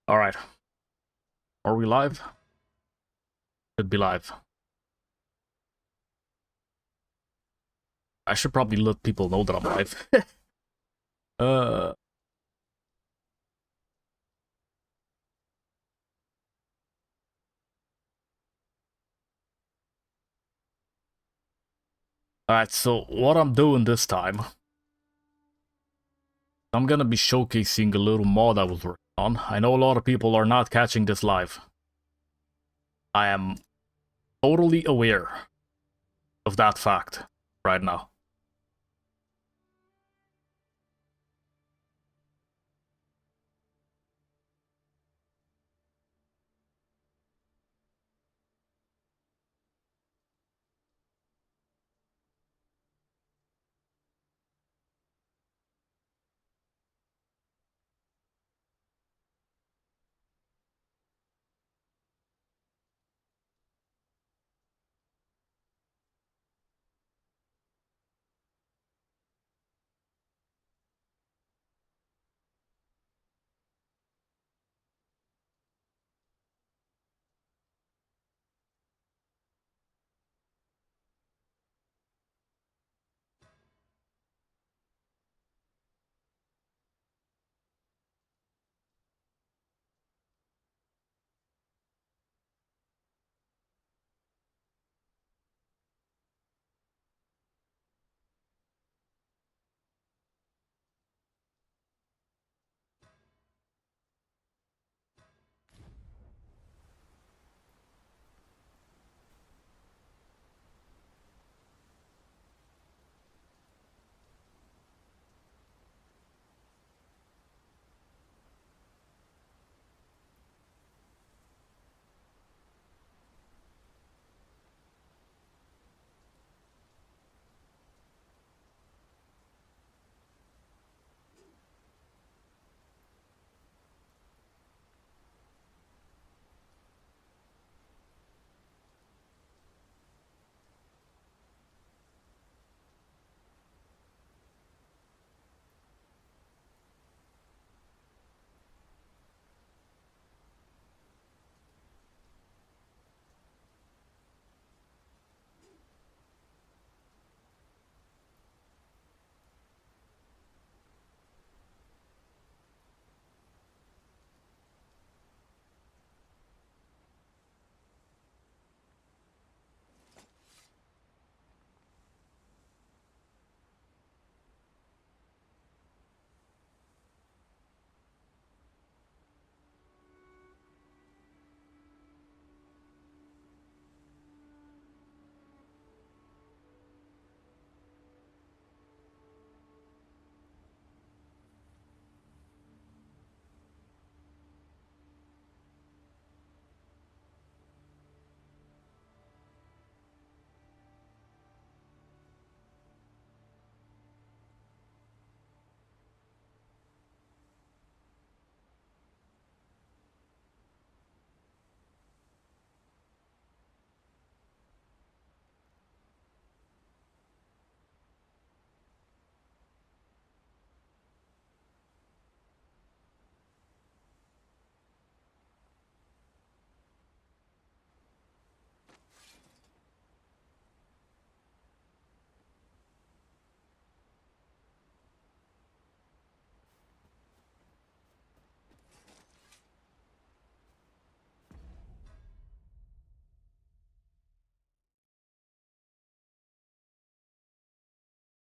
All right. Are we live? Should be live. I should probably let people know that I'm live. uh. Alright, so what I'm doing this time, I'm gonna be showcasing a little mod I was working on. I know a lot of people are not catching this live. I am totally aware of that fact right now.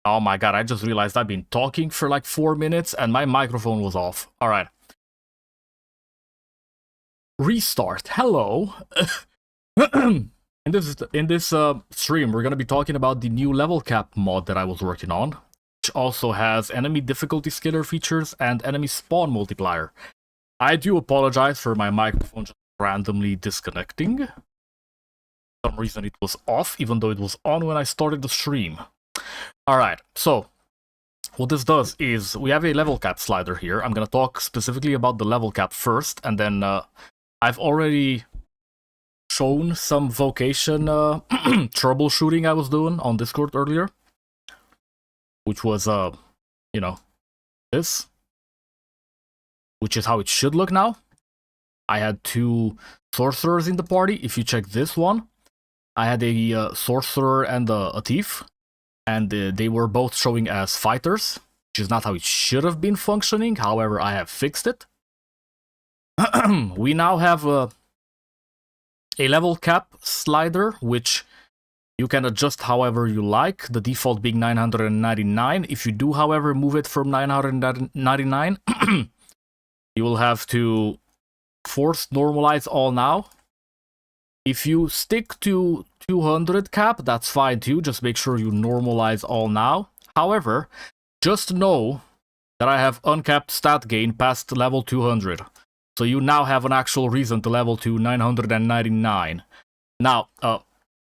Oh my god, I just realized I've been talking for like 4 minutes and my microphone was off. Alright. Restart. Hello. In this stream, we're gonna be talking about the new level cap mod that I was working on, which also has enemy difficulty scaler features and enemy spawn multiplier. I do apologize for my microphone just randomly disconnecting. For some reason it was off, even though it was on when I started the stream. Alright, so what this does is we have a level cap slider here. I'm gonna talk specifically about the level cap first, and then I've already shown some vocation troubleshooting I was doing on Discord earlier, which was you know, this, which is how it should look now. I had 2 sorcerers in the party. If you check this one, I had a sorcerer and a thief, and they were both showing as fighters, which is not how it should have been functioning. However, I have fixed it. We now have a level cap slider, which you can adjust however you like, the default being 999. If you do, however, move it from 999, you will have to force normalize all now. If you stick to 200 cap, that's fine too, just make sure you normalize all now. However, just know that I have uncapped stat gain past level 200. So you now have an actual reason to level to 999. Now,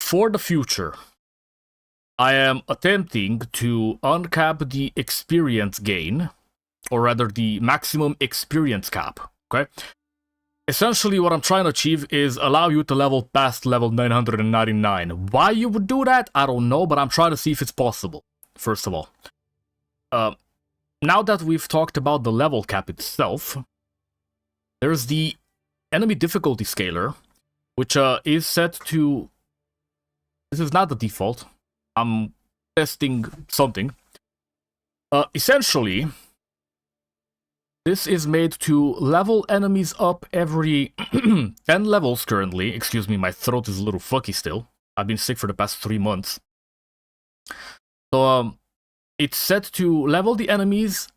for the future, I am attempting to uncap the experience gain, or rather the maximum experience cap, okay? Essentially, what I'm trying to achieve is allow you to level past level 999. Why you would do that, I don't know, but I'm trying to see if it's possible, first of all. Now that we've talked about the level cap itself, there's the enemy difficulty scaler, which is set to... This is not the default. I'm testing something. Essentially, this is made to level enemies up every 10 levels currently. Excuse me, my throat is a little fucky still. I've been sick for the past 3 months. So, it's set to level the enemies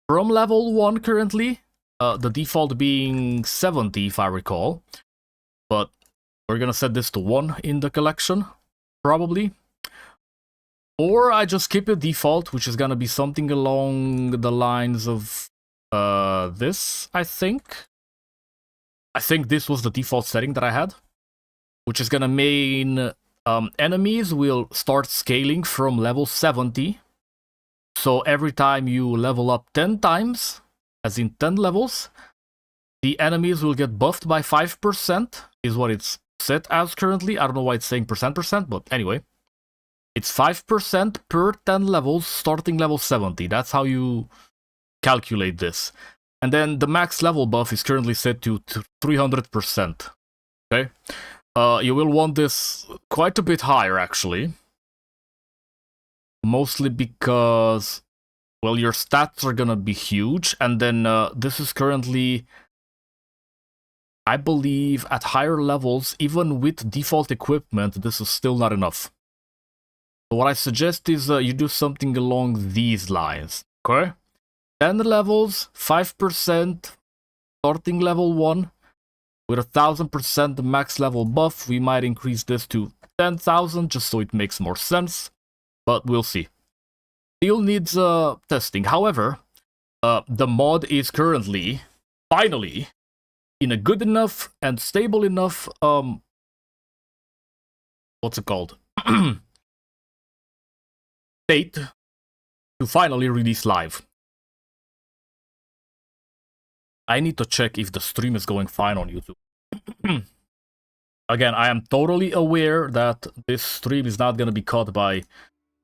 from level 1 currently. The default being 70, if I recall. But we're gonna set this to 1 in the collection, probably. Or I just keep it default, which is gonna be something along the lines of this, I think. I think this was the default setting that I had, which is gonna mean enemies will start scaling from level 70. So every time you level up 10 times, as in 10 levels, the enemies will get buffed by 5%, is what it's set as currently. I don't know why it's saying percent, but anyway. It's 5% per 10 levels, starting level 70. That's how you calculate this. And then the max level buff is currently set to 300%. Okay? You will want this quite a bit higher, actually. Mostly because, well, your stats are gonna be huge. And then this is currently, I believe, at higher levels, even with default equipment, this is still not enough. So what I suggest is you do something along these lines, okay? 10 levels, 5%, starting level 1, with 1000% max level buff. We might increase this to 10,000 just so it makes more sense, but we'll see. Still needs testing. However, the mod is currently, finally, in a good enough and stable enough, what's it called? State to finally release live. I need to check if the stream is going fine on YouTube. Again, I am totally aware that this stream is not going to be caught by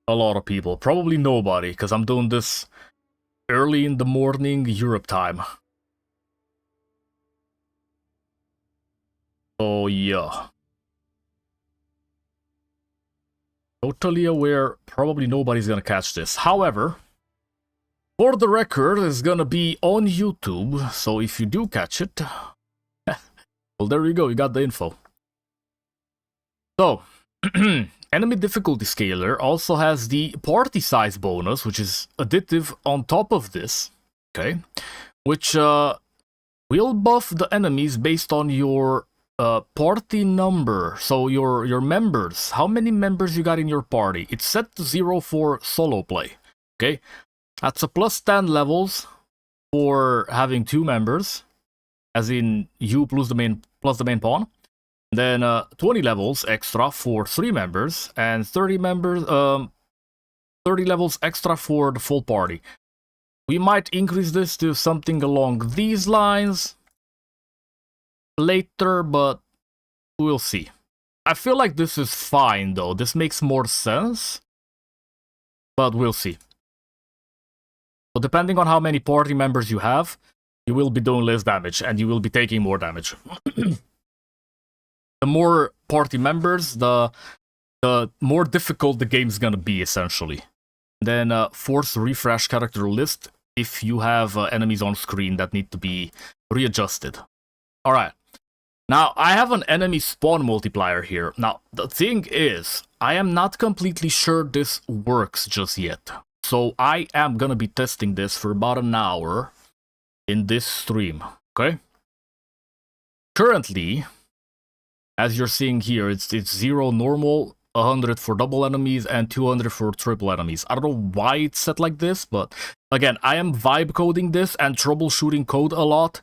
a lot of people. Probably nobody, because I'm doing this early in the morning Europe time. So yeah. Totally aware, probably nobody's gonna catch this. However, for the record, it's gonna be on YouTube, so if you do catch it, well, there you go, you got the info. So, enemy difficulty scaler also has the party size bonus, which is additive on top of this, okay? Which will buff the enemies based on your party number, so your members, how many members you got in your party. It's set to 0 for solo play, okay? That's a plus 10 levels for having 2 members, as in you plus the main pawn. Then 20 levels extra for 3 members, and 30 levels extra for the full party. We might increase this to something along these lines later, but we'll see. I feel like this is fine though. This makes more sense, but we'll see. So depending on how many party members you have, you will be doing less damage and you will be taking more damage. The more party members, the more difficult the game is gonna be, essentially. Then force refresh character list if you have enemies on screen that need to be readjusted. Alright. Now, I have an enemy spawn multiplier here. Now, the thing is, I am not completely sure this works just yet. So I am gonna be testing this for about an hour in this stream, okay? Currently, as you're seeing here, it's 0 normal, 100 for double enemies, and 200 for triple enemies. I don't know why it's set like this, but again, I am vibe coding this and troubleshooting code a lot.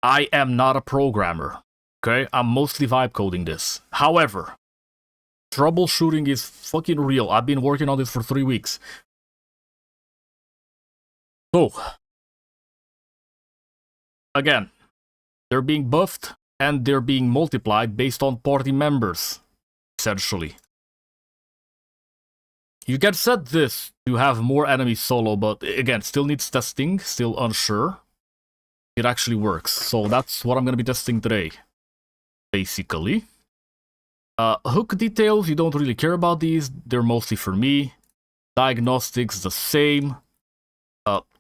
I am not a programmer, okay? I'm mostly vibe coding this. However, troubleshooting is fucking real. I've been working on this for 3 weeks. So, again, they're being buffed and they're being multiplied based on party members, essentially. You can set this to have more enemies solo, but again, still needs testing, still unsure. It actually works, so that's what I'm gonna be testing today, basically. Hook details, you don't really care about these, they're mostly for me. Diagnostics, the same.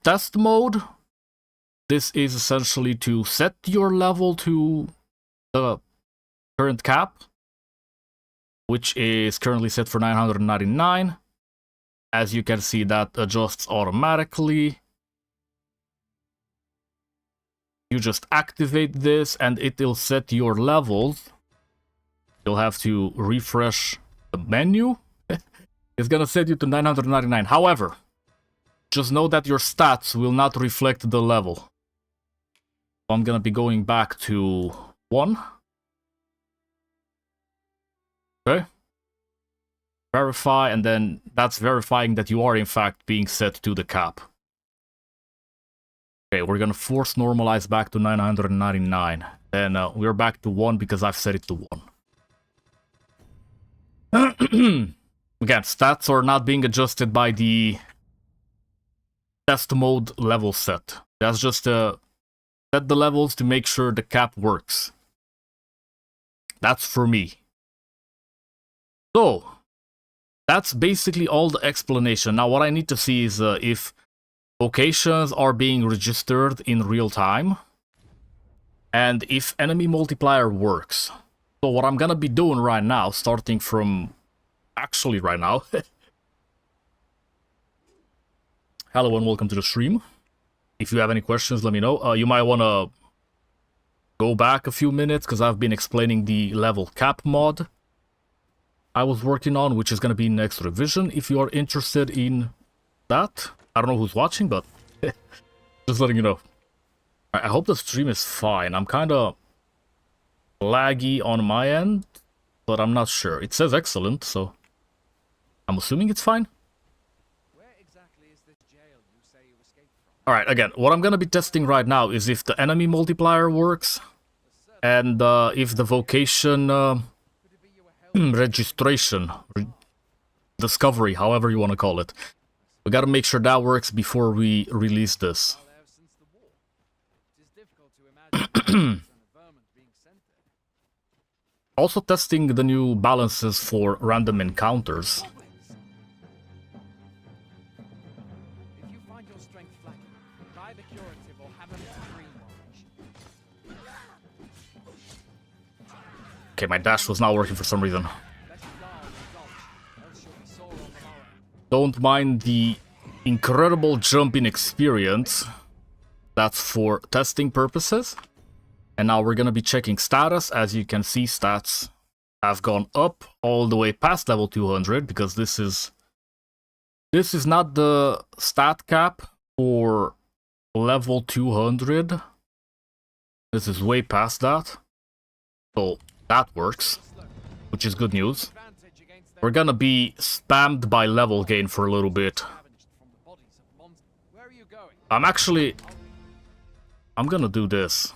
Test mode, this is essentially to set your level to the current cap, which is currently set for 999. As you can see, that adjusts automatically. You just activate this and it will set your levels. You'll have to refresh the menu. It's gonna set you to 999. However, just know that your stats will not reflect the level. I'm gonna be going back to 1. Okay. Verify, and then that's verifying that you are in fact being set to the cap. Okay, we're gonna force normalize back to 999. Then we're back to 1 because I've set it to 1. Again, stats are not being adjusted by the test mode level set. That's just set the levels to make sure the cap works. That's for me. So, that's basically all the explanation. Now, what I need to see is if vocations are being registered in real time, and if enemy multiplier works. So what I'm gonna be doing right now, starting from... actually right now. Hello and welcome to the stream. If you have any questions, let me know. You might want to go back a few minutes, because I've been explaining the level cap mod I was working on, which is going to be next revision, if you are interested in that. I don't know who's watching, but just letting you know. I hope the stream is fine. I'm kind of laggy on my end, but I'm not sure. It says excellent, so I'm assuming it's fine. Alright, again, what I'm gonna be testing right now is if the enemy multiplier works, and if the vocation registration, discovery, however you want to call it. We gotta make sure that works before we release this. Also testing the new balances for random encounters. Okay, my dash was not working for some reason. Don't mind the incredible jump in experience. That's for testing purposes. And now we're gonna be checking status. As you can see, stats have gone up all the way past level 200, because this is not the stat cap for level 200. This is way past that. So that works, which is good news. We're gonna be spammed by level gain for a little bit. I'm gonna do this.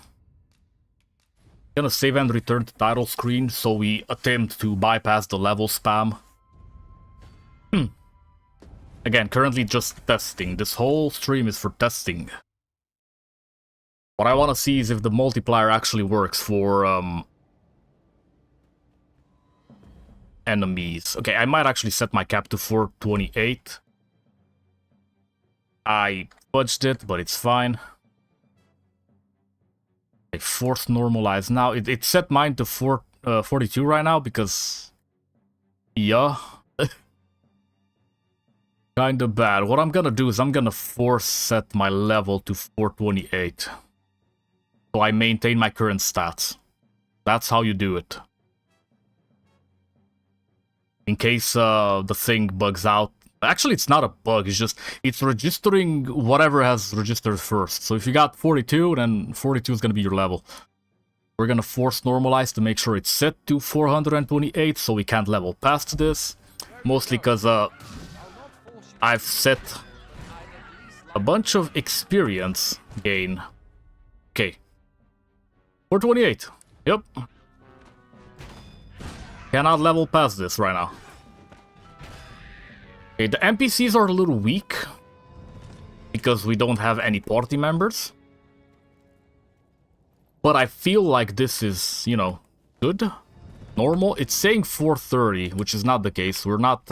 I'm gonna save and return to title screen so we attempt to bypass the level spam. Again, currently just testing. This whole stream is for testing. What I want to see is if the multiplier actually works for enemies. Okay, I might actually set my cap to 428. I fudged it, but it's fine. Okay, force normalize now. It set mine to 42 right now because... yeah. Kinda bad. What I'm gonna do is I'm gonna force set my level to 428. So I maintain my current stats. That's how you do it. In case the thing bugs out. Actually, it's not a bug, it's just, it's registering whatever has registered first. So if you got 42, then 42 is gonna be your level. We're gonna force normalize to make sure it's set to 428, so we can't level past this. Mostly because I've set a bunch of experience gain. Okay. 428. Yep. Cannot level past this right now. Okay, the NPCs are a little weak. Because we don't have any party members. But I feel like this is, you know, good. Normal. It's saying 430, which is not the case. We're not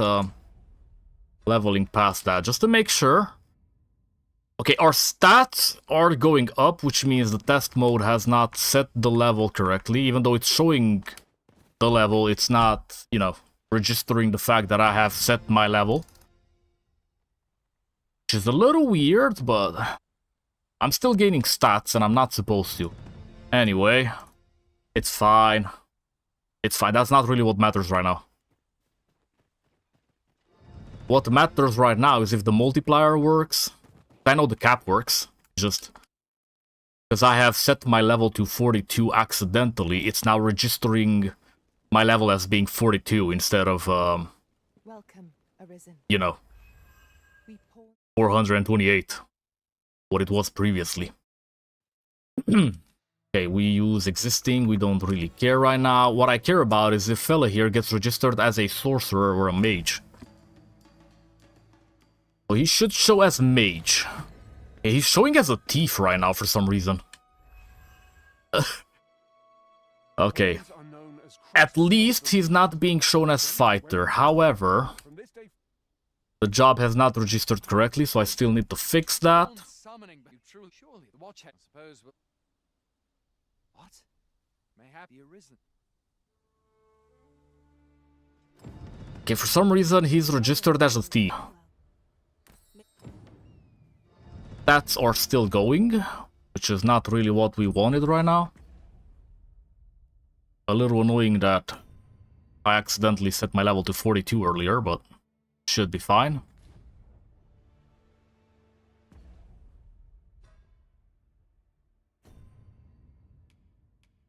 leveling past that, just to make sure. Okay, our stats are going up, which means the test mode has not set the level correctly. Even though it's showing the level, it's not, you know, registering the fact that I have set my level. Which is a little weird, but I'm still gaining stats and I'm not supposed to. Anyway, it's fine. It's fine. That's not really what matters right now. What matters right now is if the multiplier works. I know the cap works, just because I have set my level to 42 accidentally, it's now registering my level as being 42 instead of, you know, 428, what it was previously. Okay, we use existing, we don't really care right now. What I care about is if fella here gets registered as a sorcerer or a mage. Well, he should show as mage. Okay, he's showing as a thief right now for some reason. Okay. At least he's not being shown as fighter. However, the job has not registered correctly, so I still need to fix that. Okay, for some reason he's registered as a thief. Stats are still going, which is not really what we wanted right now. A little annoying that I accidentally set my level to 42 earlier, but should be fine.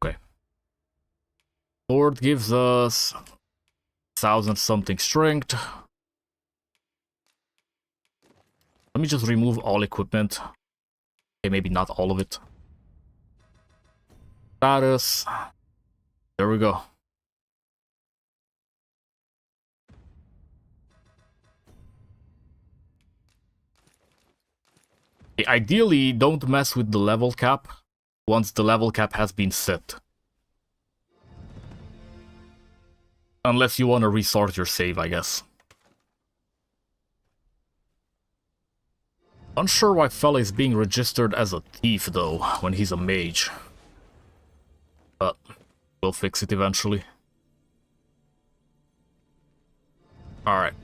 Okay. Sword gives us 1000 something strength. Let me just remove all equipment. Okay, maybe not all of it. Status. There we go. Okay, ideally, don't mess with the level cap once the level cap has been set. Unless you want to restart your save, I guess. Unsure why fella is being registered as a thief, though, when he's a mage. But we'll fix it eventually. Alright.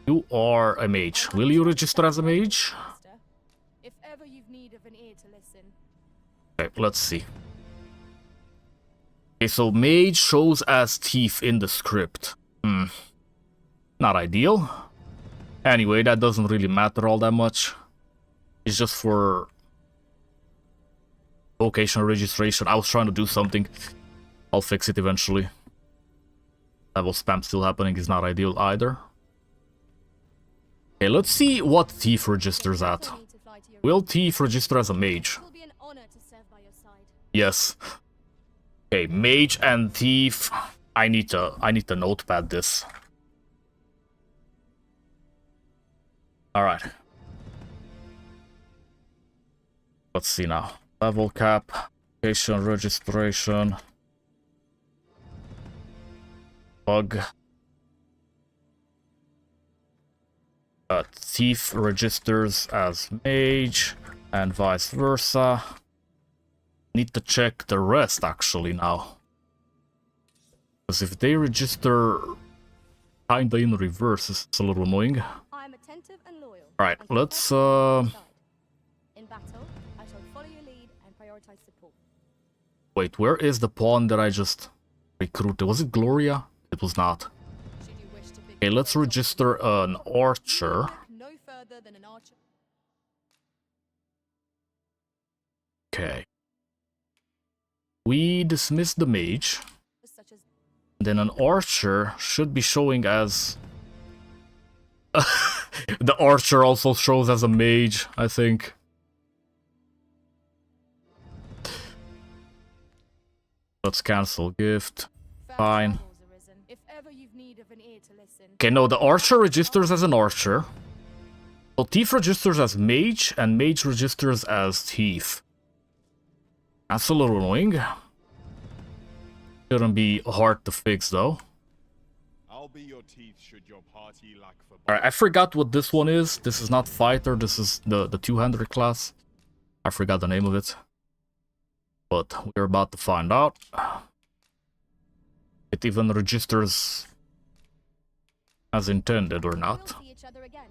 You are a mage. Will you register as a mage? If ever you've need of an ear to listen. Okay, let's see. Okay, so mage shows as thief in the script. Not ideal. Anyway, that doesn't really matter all that much. It's just for vocation registration. I was trying to do something. I'll fix it eventually. Level spam still happening is not ideal either. Okay, let's see what thief registers at. Will thief register as a mage? Yes. Okay, mage and thief. I need to notepad this. Alright. Let's see now. Level cap, patient registration, bug. Thief registers as mage, and vice versa. Need to check the rest actually now. Because if they register kinda in reverse, it's a little annoying. I am attentive and loyal. Alright, let's In battle, I shall follow your lead and prioritize support. wait, where is the pawn that I just recruited? Was it Gloria? It was not. Should you wish to begin Okay, let's your register an archer. look no further than an archer. Okay. We dismiss the mage. Such as Then an archer should be showing as... The archer also shows as a mage, I think. Let's cancel gift. fair Fine. troubles arisen. If ever you've need of an ear to listen. Okay, no, the archer registers as an archer. So thief registers as mage, and mage registers as thief. That's a little annoying. Shouldn't be hard to fix though. I'll be your teeth should your party lack for Alright, I forgot what this one is. This is not fighter, this is the two-hander class. I forgot the name of it. But we're about to find out. It even registers as intended or We'll not. see each other again.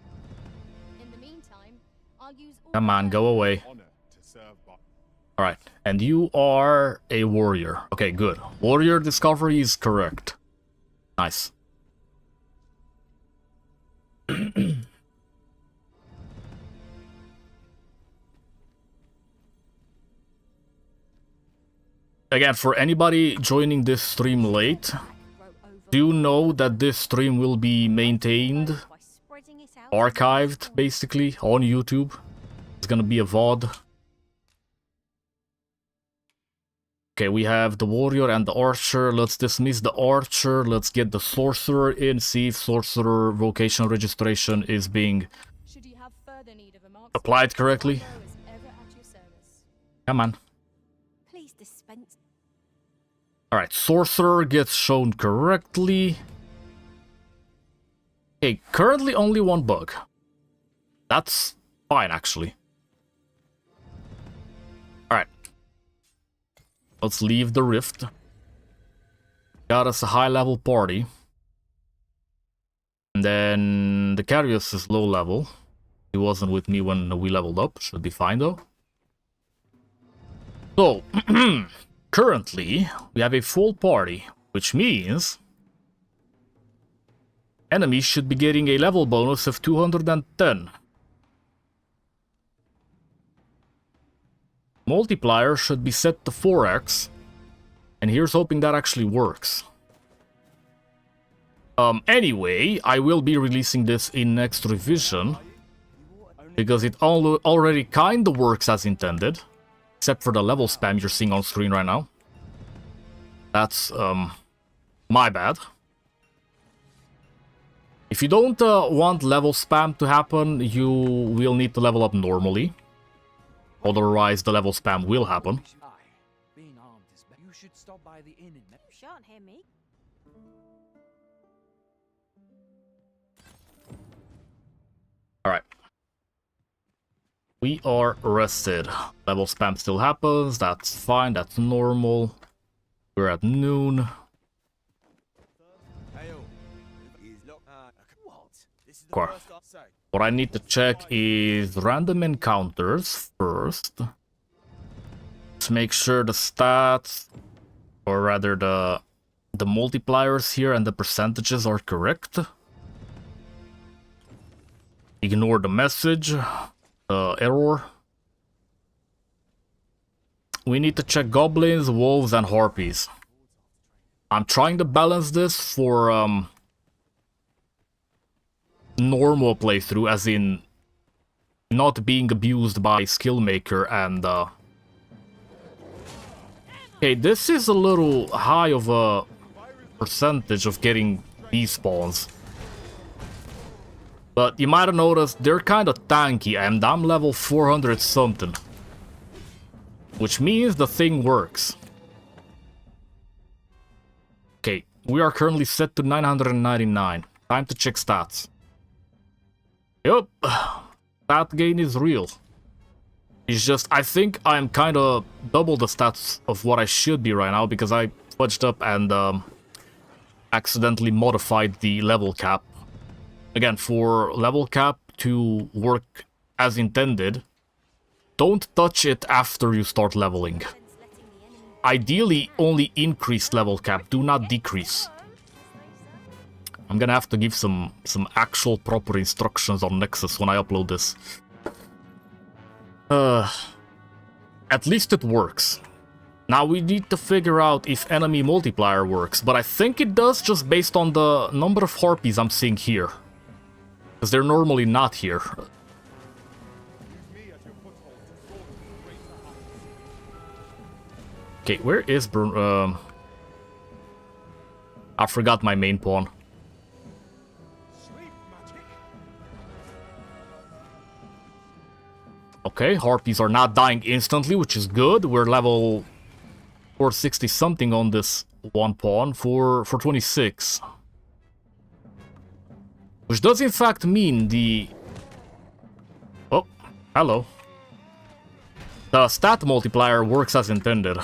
In the meantime, I'll use all Come on, my go away. honor to serve by. Alright, and you are a warrior. Okay, good. Warrior discovery is correct. Nice. Again, for anybody joining this stream late, do know that this stream will be maintained, archived, basically, on YouTube. It's gonna be a VOD. Okay, we have the warrior and the archer. Let's dismiss the archer. Let's get the sorcerer in. See if sorcerer vocation registration is being Should you have further need of a marksman, applied correctly. my bow is ever at your service. Come on. Please dispense. Alright, sorcerer gets shown correctly. Okay, currently only one bug. That's fine, actually. Alright. Let's leave the rift. Got us a high-level party. And then the Carius is low level. He wasn't with me when we leveled up. Should be fine, though. So, currently, we have a full party, which means enemies should be getting a level bonus of 210. Multiplier should be set to 4x, and here's hoping that actually works. Anyway, I will be releasing this in next revision, because it already kinda works as intended, except for the level spam you're seeing on screen right now. That's, my bad. If you don't want level spam to happen, you will need to level up normally. Otherwise, the level spam will happen. Being armed is better. You should stop by the inn and You shan't hear me. Alright. We are rested. Level spam still happens, that's fine, that's normal. We're at noon. Core. What I need to check is random encounters first. To make sure the stats, or rather the multipliers here and the percentages are correct. Ignore the message, error. We need to check goblins, wolves, and harpies. I'm trying to balance this for normal playthrough, as in not being abused by skillmaker and okay, this is a little high of a percentage of getting these spawns. But you might have noticed they're kind of tanky, and I'm level 400 something. which means the thing works. Okay, we are currently set to 999. Time to check stats. Yup, stat gain is real. It's just, I think I'm kind of double the stats of what I should be right now because I fudged up and accidentally modified the level cap. Again, for level cap to work as intended, don't touch it after you start leveling. Ideally, only increase level cap, do not decrease. I'm gonna have to give some actual proper instructions on Nexus when I upload this. At least it works. Now we need to figure out if enemy multiplier works, but I think it does just based on the number of harpies I'm seeing here. Because they're normally not here. Okay, where is I forgot my main pawn. Okay, harpies are not dying instantly, which is good. We're level 460 something on this one pawn for 26. Which does in fact mean the... Oh, hello. The stat multiplier works as intended.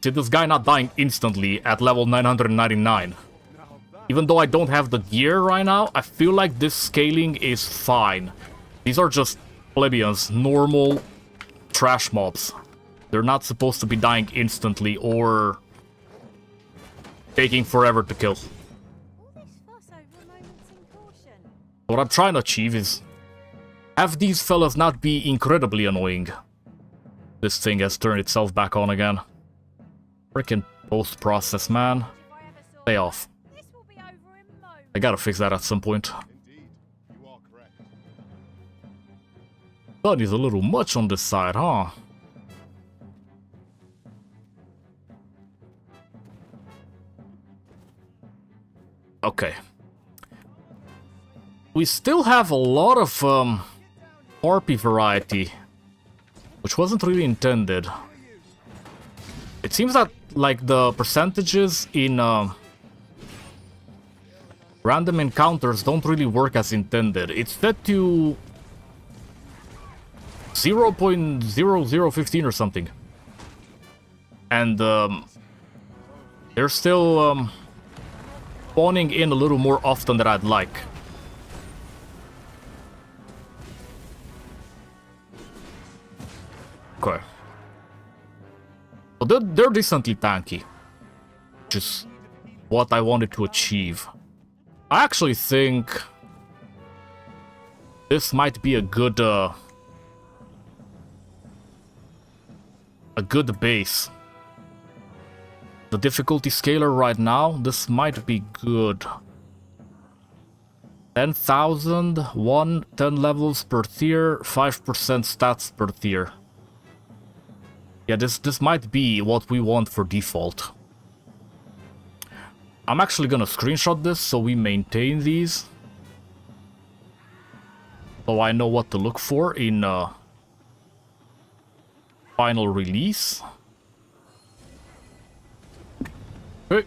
See, this guy not dying instantly at level 999. Even though I don't have the gear right now, I feel like this scaling is fine. These are just plebeians, normal trash mobs. They're not supposed to be dying instantly or taking forever to kill. What I'm trying to achieve is have these fellas not be incredibly annoying. This thing has turned itself back on again. Frickin' post-process, man. Stay off. I gotta fix that at some point. That is a little much on this side, huh? Okay. We still have a lot of harpy variety, which wasn't really intended. It seems that like the percentages in random encounters don't really work as intended. It's set to 0.0015 or something. And they're still spawning in a little more often than I'd like. Okay. So they're decently tanky, which is what I wanted to achieve. I actually think this might be a good base. The difficulty scaler right now, this might be good. 10,000, 10 levels per tier, 5% stats per tier. Yeah, this might be what we want for default. I'm actually gonna screenshot this so we maintain these. So I know what to look for in final release. Hey.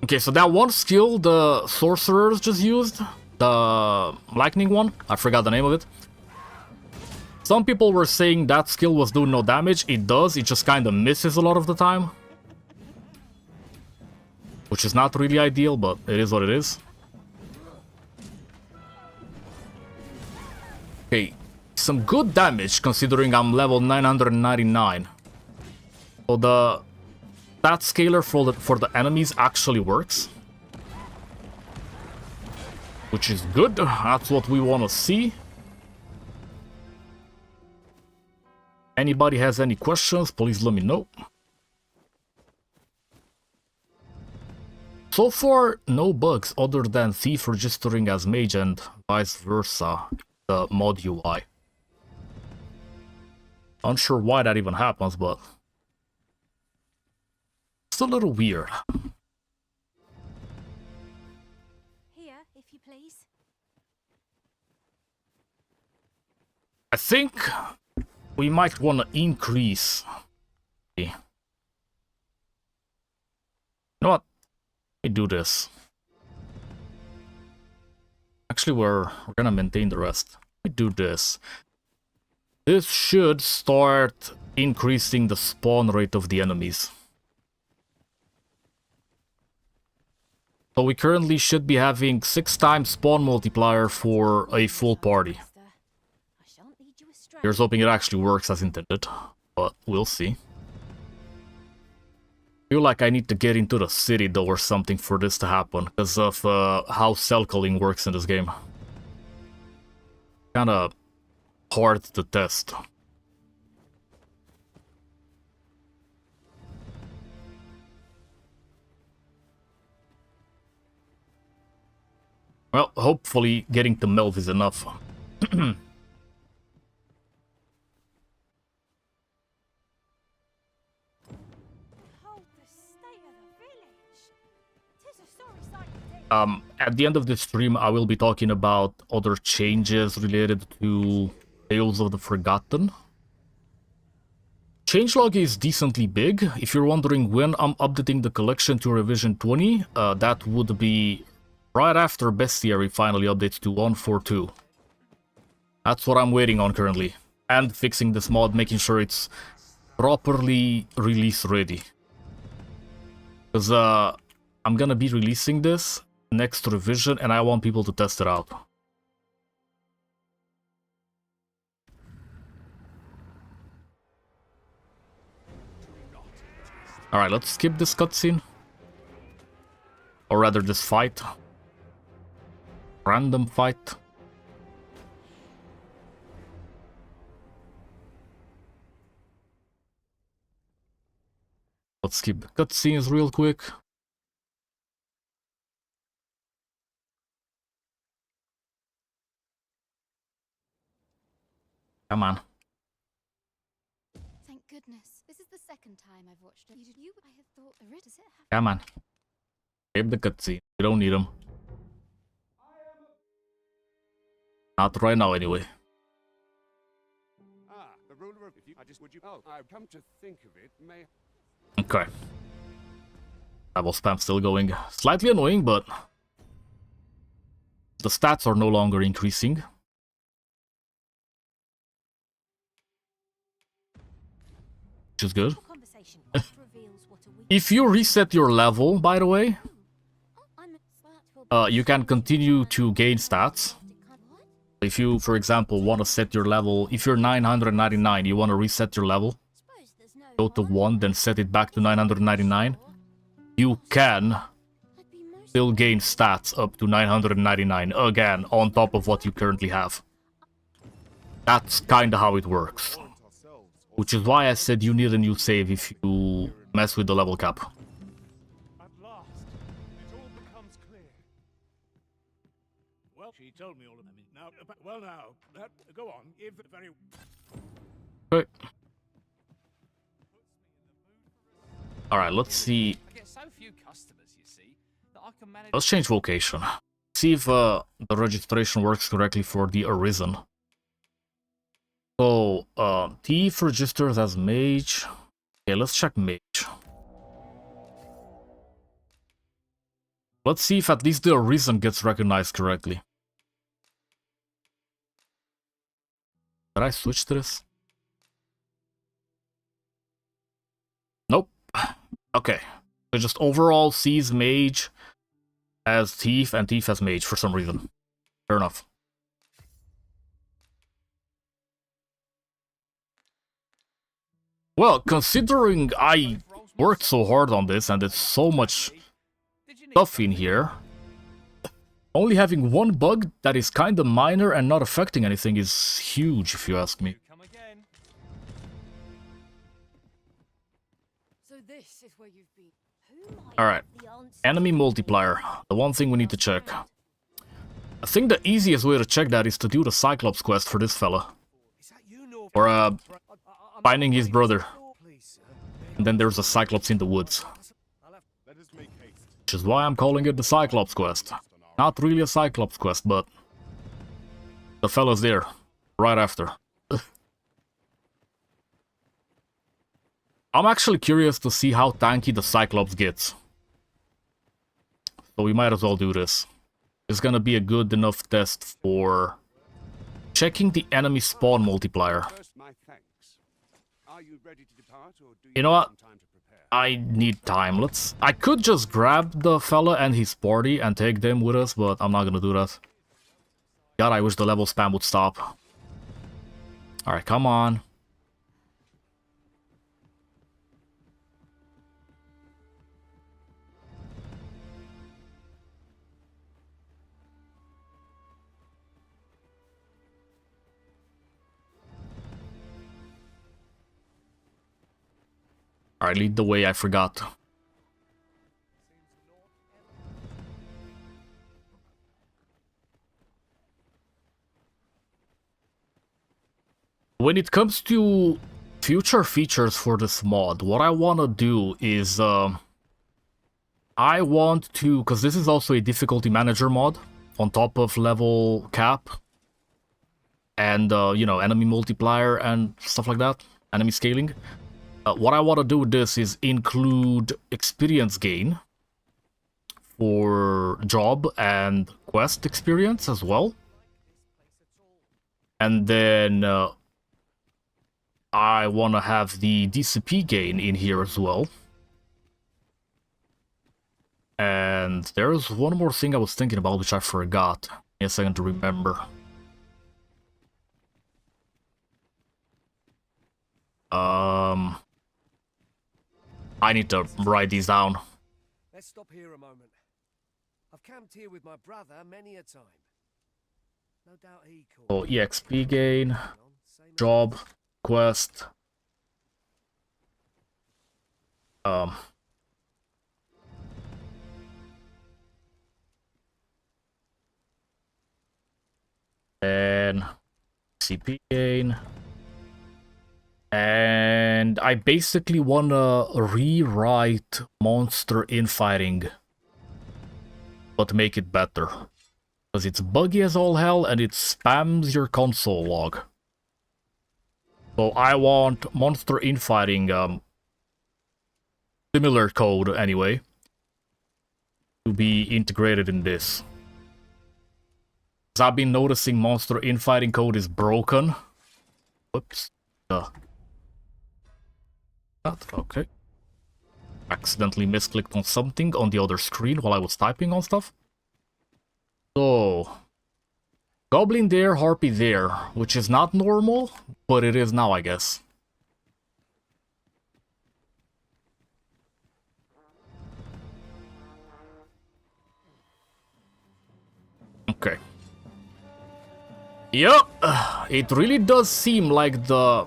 Okay, so that one skill the sorcerers just used, the lightning one, I forgot the name of it. Some people were saying that skill was doing no damage. It does, it just kind of misses a lot of the time. Which is not really ideal, but it is what it is. Okay, some good damage considering I'm level 999. So the stat scaler for the enemies actually works. Which is good, that's what we want to see. Anybody has any questions, please let me know. So far, no bugs other than Thief registering as mage and vice versa, the mod UI. Unsure why that even happens, but it's a little weird. Here, if you please. I think we might want to increase. You know what? Let me do this. Actually, we're gonna maintain the rest. Let me do this. This should start increasing the spawn rate of the enemies. So we currently should be having 6 times spawn multiplier for a full party. I shan't lead you astray. Here's hoping it actually works as intended, but we'll see. Feel like I need to get into the city though or something for this to happen because of how cell calling works in this game. Kinda hard to test. Well, hopefully getting to Melv is enough. Behold the state of the village. 'Tis a sorry sight indeed. At the end of this stream, I will be talking about other changes related to Tales of the Frogotten. Changelog is decently big. If you're wondering when I'm updating the collection to revision 20, that would be right after Bestiary finally updates to 1.4.2. That's what I'm waiting on currently. And fixing this mod, making sure it's properly release ready. Because I'm gonna be releasing this next revision and I want people to test it out. Alright, let's skip this cutscene. Or rather this fight. Random fight. Let's skip the cutscenes real quick. Come on. Thank goodness. This is the second time I've watched it. I had thought the does it have Come on. Skip the cutscene. We don't need them. Not right now, anyway. Ah, the ruler of I just would you oh, I've come to think of it, may Okay. Level spam still going. Slightly annoying, but the stats are no longer increasing. Which is good. conversation reveals what a weak If you reset your level, by the way, I'm smart will you can continue to gain stats. If you, for example, want to set your level, if you're 999, you want to reset your level, suppose there's no go to 1, then set it back to 999, you can I'd be most still gain stats up to 999, again, on top of what you currently have. That's kinda how it works. Which is why I said you need a new save if you mess with the level cap. At last, it all becomes clear. Well, she told me all of them. Now, well, now, go on. Give the very. Okay. Alright, let's see. I get so few customers, you see, that I can manage. Let's change vocation. See if the registration works correctly for the Arisen. So, Thief registers as mage. Okay, let's check mage. Let's see if at least the Arisen gets recognized correctly. Did I switch to this? Nope. Okay. So just overall sees mage as thief and thief as mage for some reason. Fair enough. Well, considering I worked so hard on this and there's so much stuff in here, only having one bug that is kinda minor and not affecting anything is huge, if you ask me. Come again. So this is where you've been. Who might Alright. have the answer Enemy to multiplier. The one thing we need to check. friend? I think the easiest way to check that is to do the Cyclops quest for this fella. is that you know Or, I finding his brother. Please, sir. And then there's a Cyclops in the woods. Let us make haste. Which is why I'm calling it the Cyclops quest. Not really a Cyclops quest, but the fella's there. Right after. I'm actually curious to see how tanky the Cyclops gets. So we might as well do this. It's gonna be a good enough test for checking the enemy spawn multiplier. First, my thanks. Are you ready to depart, or do You know what? need some time to prepare? I need time. I could just grab the fella and his party and take them with us, but I'm not gonna do that. God, I wish the level spam would stop. Alright, come on. Alright, lead the way, I forgot. When it comes to future features for this mod, what I want to do is, I want to, because this is also a difficulty manager mod, on top of level cap, and, you know, enemy multiplier and stuff like that, enemy scaling. What I want to do with this is include experience gain for job and quest experience as well. And then I want to have the DCP gain in here as well. And there's one more thing I was thinking about which I forgot. Give me a second to remember. I need to write these down. Let's stop here a moment. I've camped here with my brother many a time. No doubt he called. So EXP gain, job, quest. And CP gain. And I basically wanna rewrite monster infighting, but make it better. Because it's buggy as all hell and it spams your console log. So I want monster infighting, similar code anyway, to be integrated in this. Because I've been noticing monster infighting code is broken. Whoops. Okay. Accidentally misclicked on something on the other screen while I was typing on stuff. So, Goblin there, Harpy there, which is not normal, but it is now, I guess. Okay. Yep, it really does seem like the...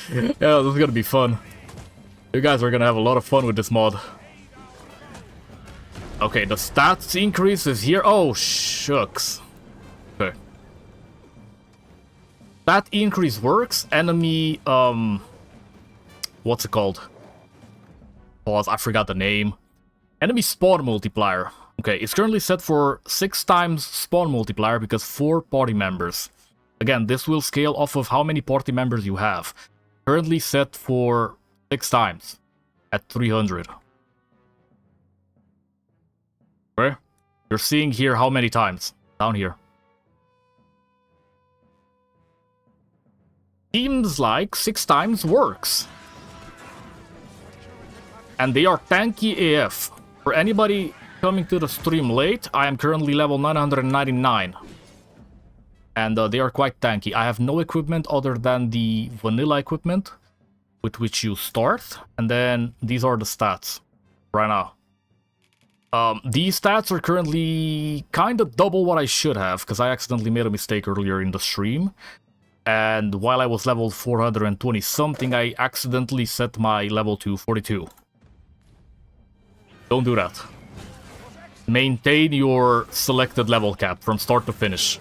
Yeah, this is gonna be fun. You guys are gonna have a lot of fun with this mod. Okay, the stats increase is here. Oh, shucks. Okay. That increase works. Enemy, what's it called? Pause, I forgot the name. Enemy spawn multiplier. Okay, it's currently set for 6 times spawn multiplier because 4 party members. Again, this will scale off of how many party members you have. Currently set for 6 times at 300. Okay, you're seeing here how many times down here. Seems like 6 times works. And they are tanky AF. For anybody coming to the stream late, I am currently level 999. And they are quite tanky. I have no equipment other than the vanilla equipment with which you start. And then these are the stats right now. These stats are currently kind of double what I should have, because I accidentally made a mistake earlier in the stream. And while I was level 420 something, I accidentally set my level to 42. Don't do that. Maintain your selected level cap from start to finish.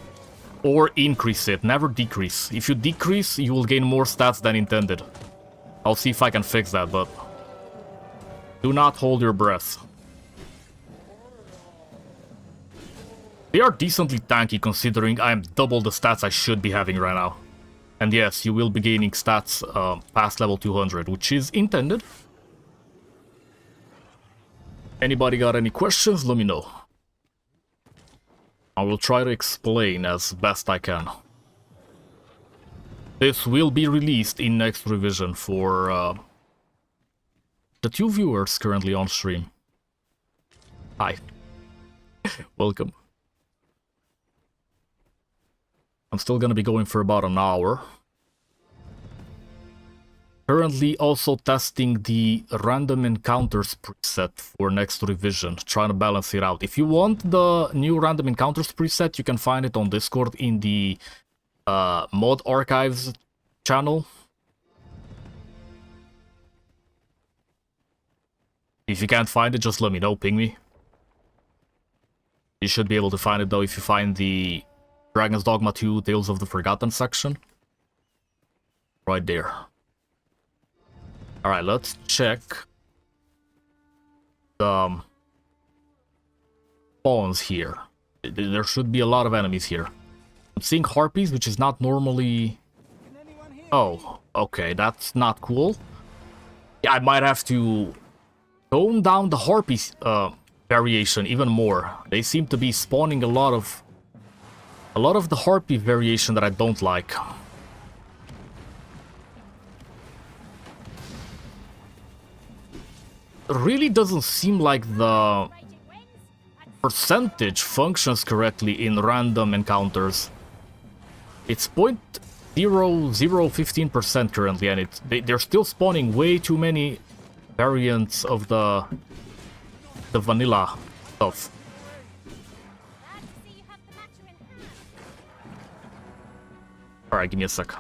or increase it, never decrease. If you decrease, you will gain more stats than intended. I'll see if I can fix that, but do not hold your breath. They are decently tanky considering I am double the stats I should be having right now. And yes, you will be gaining stats past level 200, which is intended. Anybody got any questions? Let me know. I will try to explain as best I can. This will be released in next revision for the 2 viewers currently on stream. Hi. Welcome. I'm still gonna be going for about an hour. Currently also testing the random encounters preset for next revision, trying to balance it out. If you want the new random encounters preset, you can find it on Discord in the mod archives channel. If you can't find it, just let me know, ping me. You should be able to find it though if you find the Dragon's Dogma 2 Tales of the Frogotten section. Right there. Alright, let's check the spawns here. There should be a lot of enemies here. I'm seeing harpies, which is not normally... Oh, okay, that's not cool. Yeah, I might have to tone down the harpies variation even more. They seem to be spawning a lot of the harpy variation that I don't like. It really doesn't seem like the percentage functions correctly in random encounters. It's 0.0015% currently, and they're still spawning way too many variants of the vanilla stuff. Alright, give me a sec.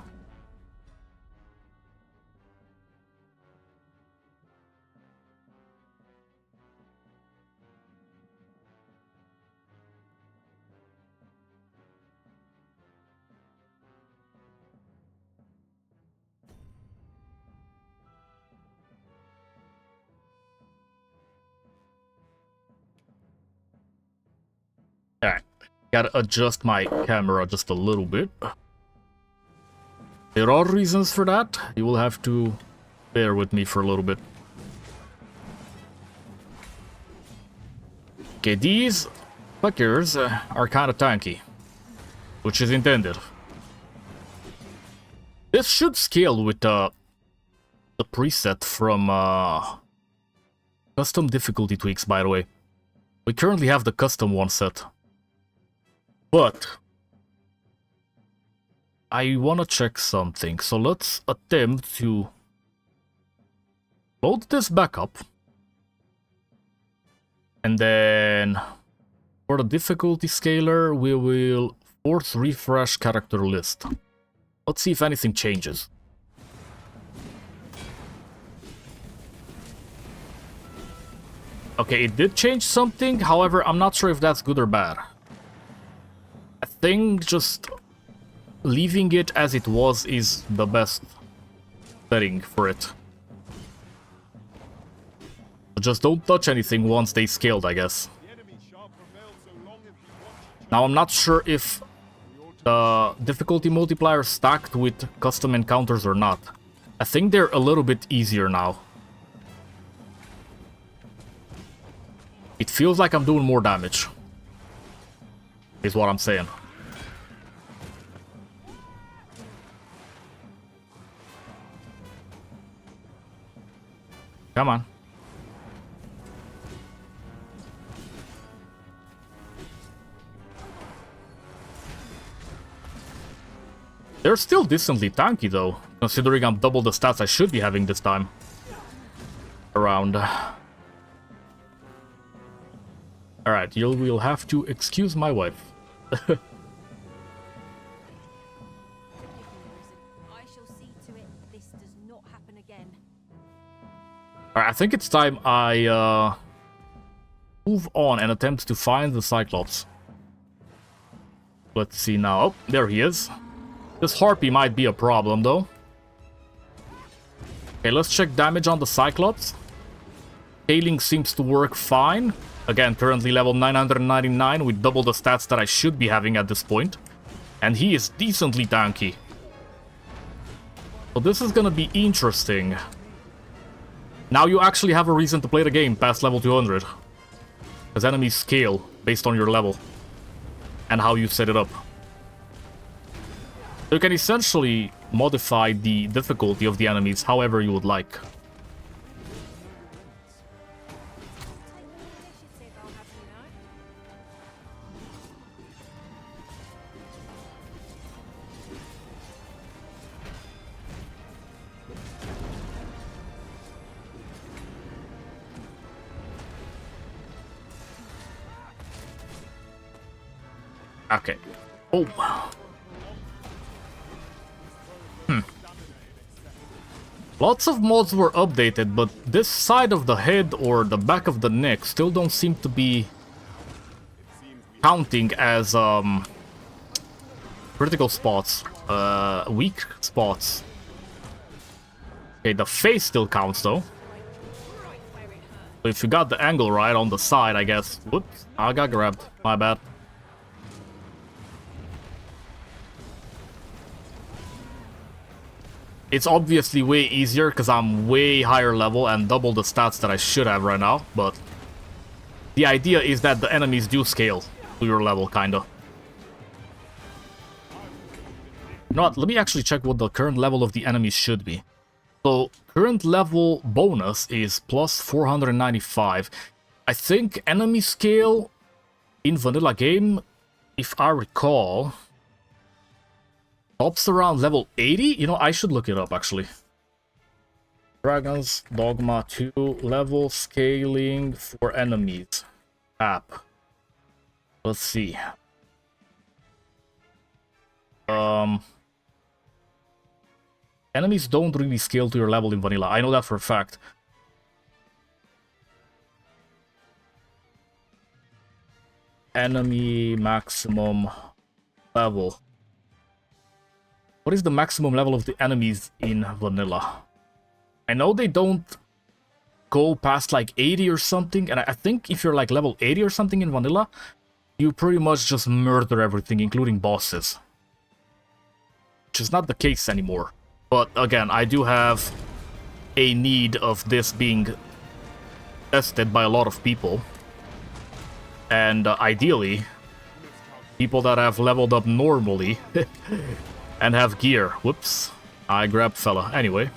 Alright, gotta adjust my camera just a little bit. There are reasons for that. You will have to bear with me for a little bit. Okay, these fuckers are kind of tanky, which is intended. This should scale with the preset from custom difficulty tweaks, by the way. We currently have the custom one set. But I want to check something, so let's attempt to load this back up. And then for the difficulty scaler, we will force refresh character list. Let's see if anything changes. Okay, it did change something, however, I'm not sure if that's good or bad. I think just leaving it as it was is the best setting for it. Just don't touch anything once they scaled, I guess. Now, I'm not sure if the difficulty multiplier stacked with custom encounters or not. I think they're a little bit easier now. It feels like I'm doing more damage, is what I'm saying. Come on. They're still decently tanky though, considering I'm double the stats I should be having this time around. Alright, you will have to excuse my wife. I shall see to it this does not happen again. Alright, I think it's time I move on and attempt to find the Cyclops. Let's see now. Oh, there he is. This Harpy might be a problem, though. Okay, let's check damage on the Cyclops. Scaling seems to work fine. Again, currently level 999 with double the stats that I should be having at this point. And he is decently tanky. So this is gonna be interesting. Now you actually have a reason to play the game past level 200. Because enemies scale based on your level. And how you set it up. You can essentially modify the difficulty of the enemies however you would like. Take the initiative, I'll have you know. Okay. Oh. Lots of mods were updated, but this side of the head or the back of the neck still don't seem to be counting as critical spots, weak spots. Okay, the face still counts though. So if you got the angle right on the side, I guess. Whoops, I got grabbed. My bad. It's obviously way easier because I'm way higher level and double the stats that I should have right now, but the idea is that the enemies do scale to your level, kinda. You know what, let me actually check what the current level of the enemies should be. So, current level bonus is plus 495. I think enemy scale in vanilla game, if I recall, tops around level 80? You know, I should look it up, actually. Dragons, Dogma 2, level scaling for enemies. App. Let's see. Enemies don't really scale to your level in vanilla. I know that for a fact. Enemy maximum level. What is the maximum level of the enemies in vanilla? I know they don't go past like 80 or something, and I think if you're like level 80 or something in vanilla, you pretty much just murder everything, including bosses. Which is not the case anymore. But again, I do have a need of this being tested by a lot of people. And ideally, people that have leveled up normally and have gear. Whoops. I grabbed fella. Anyway.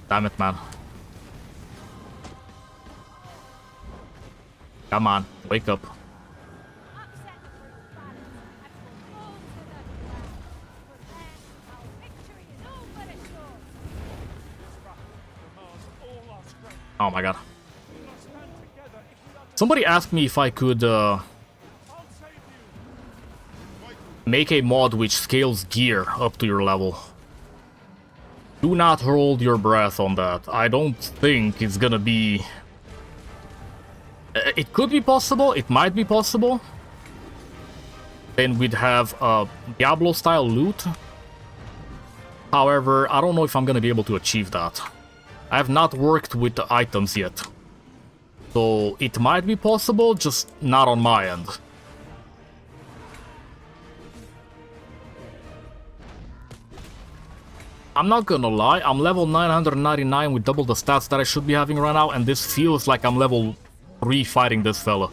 Damn it, man. Come on, wake up. Upset the group's balance and we'll fall to the ground. From there, our victory is all but assured. Oh my god. Somebody asked me if I could make a mod which scales gear up to your level. Do not hold your breath on that. I don't think it's gonna be... It could be possible, it might be possible. Then we'd have a Diablo-style loot. However, I don't know if I'm gonna be able to achieve that. I have not worked with the items yet. So it might be possible, just not on my end. I'm not gonna lie, I'm level 999 with double the stats that I should be having right now, and this feels like I'm level 3 fighting this fella.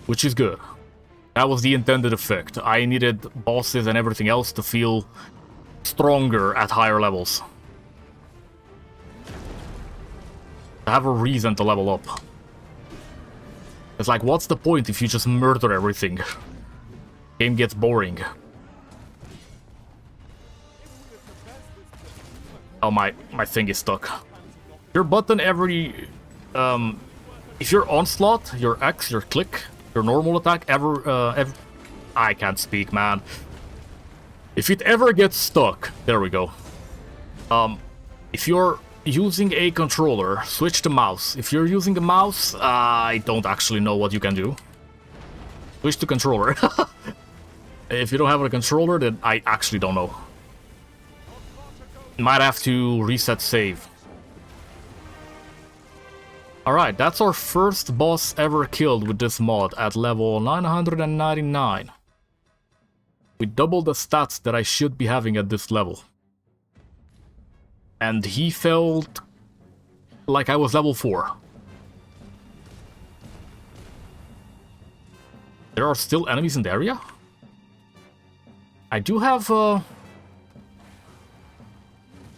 Which is good. That was the intended effect. I needed bosses and everything else to feel stronger at higher levels. To have a reason to level up. It's like, what's the point if you just murder everything? Game gets boring. Oh, my thing is stuck. Your button every... if your onslaught, your X, your click, your normal attack I can't speak, man. If it ever gets stuck... There we go. If you're using a controller, switch to mouse. If you're using a mouse, I don't actually know what you can do. Switch to controller. If you don't have a controller, then I actually don't know. Might have to reset save. Alright, that's our first boss ever killed with this mod at level 999. We doubled the stats that I should be having at this level. And he felt like I was level 4. There are still enemies in the area? I do have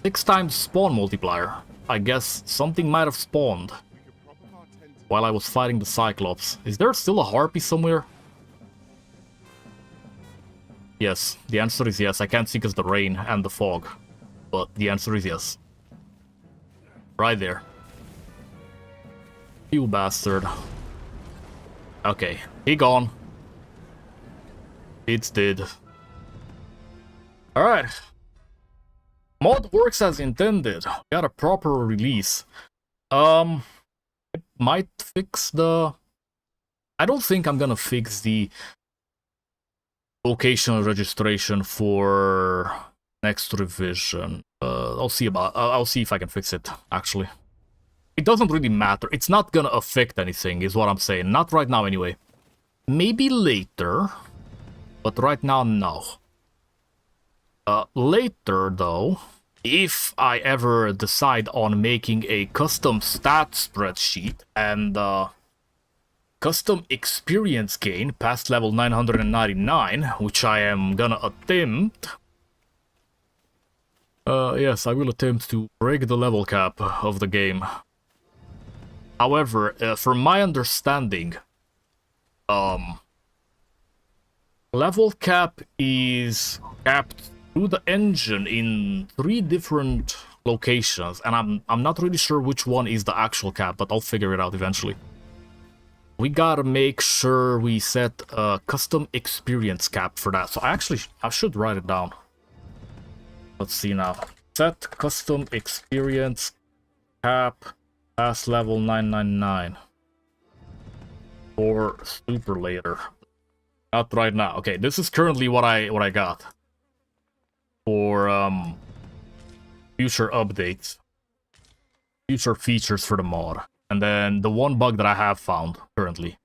6 times spawn multiplier. I guess something might have spawned while I was fighting the Cyclops. Is there still a harpy somewhere? Yes, the answer is yes. I can't see because the rain and the fog. But the answer is yes. Right there. You bastard. Okay, he gone. It's dead. Alright. Mod works as intended. Got a proper release. It might fix the... I don't think I'm gonna fix the location registration for next revision. I'll see if I can fix it, actually. It doesn't really matter. It's not gonna affect anything, is what I'm saying. Not right now, anyway. Maybe later, but right now, no. Later, though, if I ever decide on making a custom stat spreadsheet and custom experience gain past level 999, which I am gonna attempt. Yes, I will attempt to break the level cap of the game. However, from my understanding, level cap is capped through the engine in 3 different locations, and I'm not really sure which one is the actual cap, but I'll figure it out eventually. We gotta make sure we set a custom experience cap for that. So I should write it down. Let's see now. Set custom experience cap past level 999. Or super later. Not right now. Okay, this is currently what I got for future updates, future features for the mod, and then the one bug that I have found currently.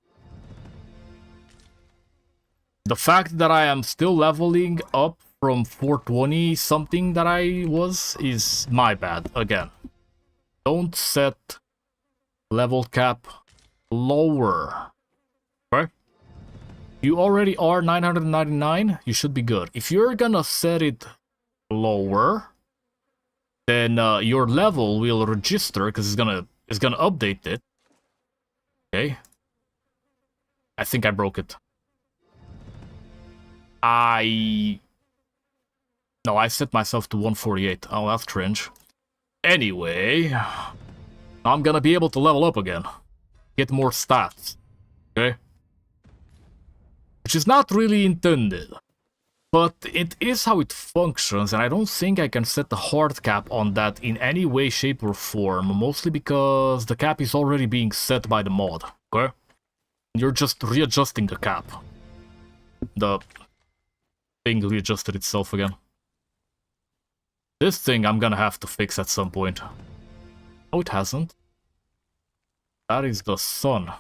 The fact that I am still leveling up from 420 something that I was is my bad again. Don't set level cap lower. Okay? You already are 999, you should be good. If you're gonna set it lower, then your level will register because it's gonna update it. Okay. I think I broke it. No, I set myself to 148. Oh, that's cringe. Anyway, I'm gonna be able to level up again. Get more stats. Okay? Which is not really intended. But it is how it functions, and I don't think I can set the hard cap on that in any way, shape, or form. Mostly because the cap is already being set by the mod. Okay? You're just readjusting the cap. The thing readjusted itself again. This thing I'm gonna have to fix at some point. Oh, it hasn't. That is the sun.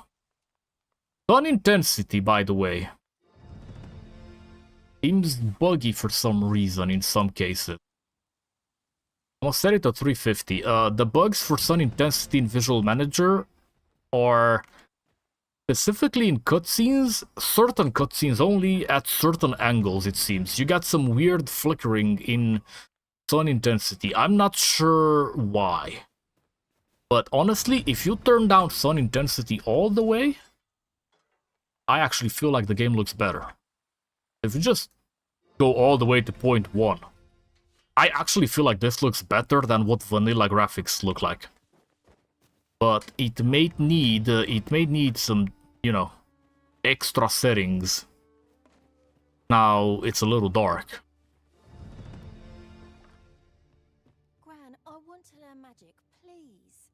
Sun intensity, by the way. Seems buggy for some reason in some cases. I'm gonna set it to 350. The bugs for sun intensity in Visual Manager are specifically in cutscenes, certain cutscenes only at certain angles, it seems. You got some weird flickering in sun intensity. I'm not sure why. But honestly, if you turn down sun intensity all the way, I actually feel like the game looks better. If you just go all the way to 0.1, I actually feel like this looks better than what vanilla graphics look like. But it may need some, you know, extra settings. Now it's a little dark. Gran, ways.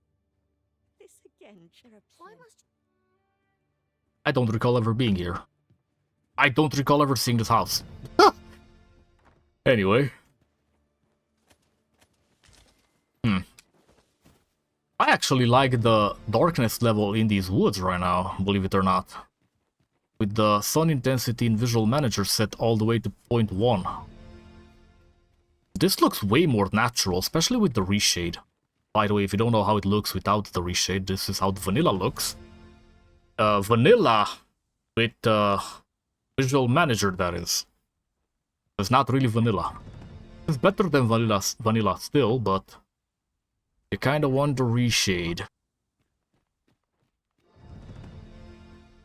This again, cherub. Why must I don't recall ever being here. I don't recall ever seeing this house. Anyway. I actually like the darkness level in these woods right now, believe it or not. With the sun intensity in Visual Manager set all the way to 0.1. This looks way more natural, especially with the reshade. By the way, if you don't know how it looks without the reshade, this is how the vanilla looks. Vanilla with Visual Manager, that is. It's not really vanilla. It's better than vanilla still, but you kinda want the reshade.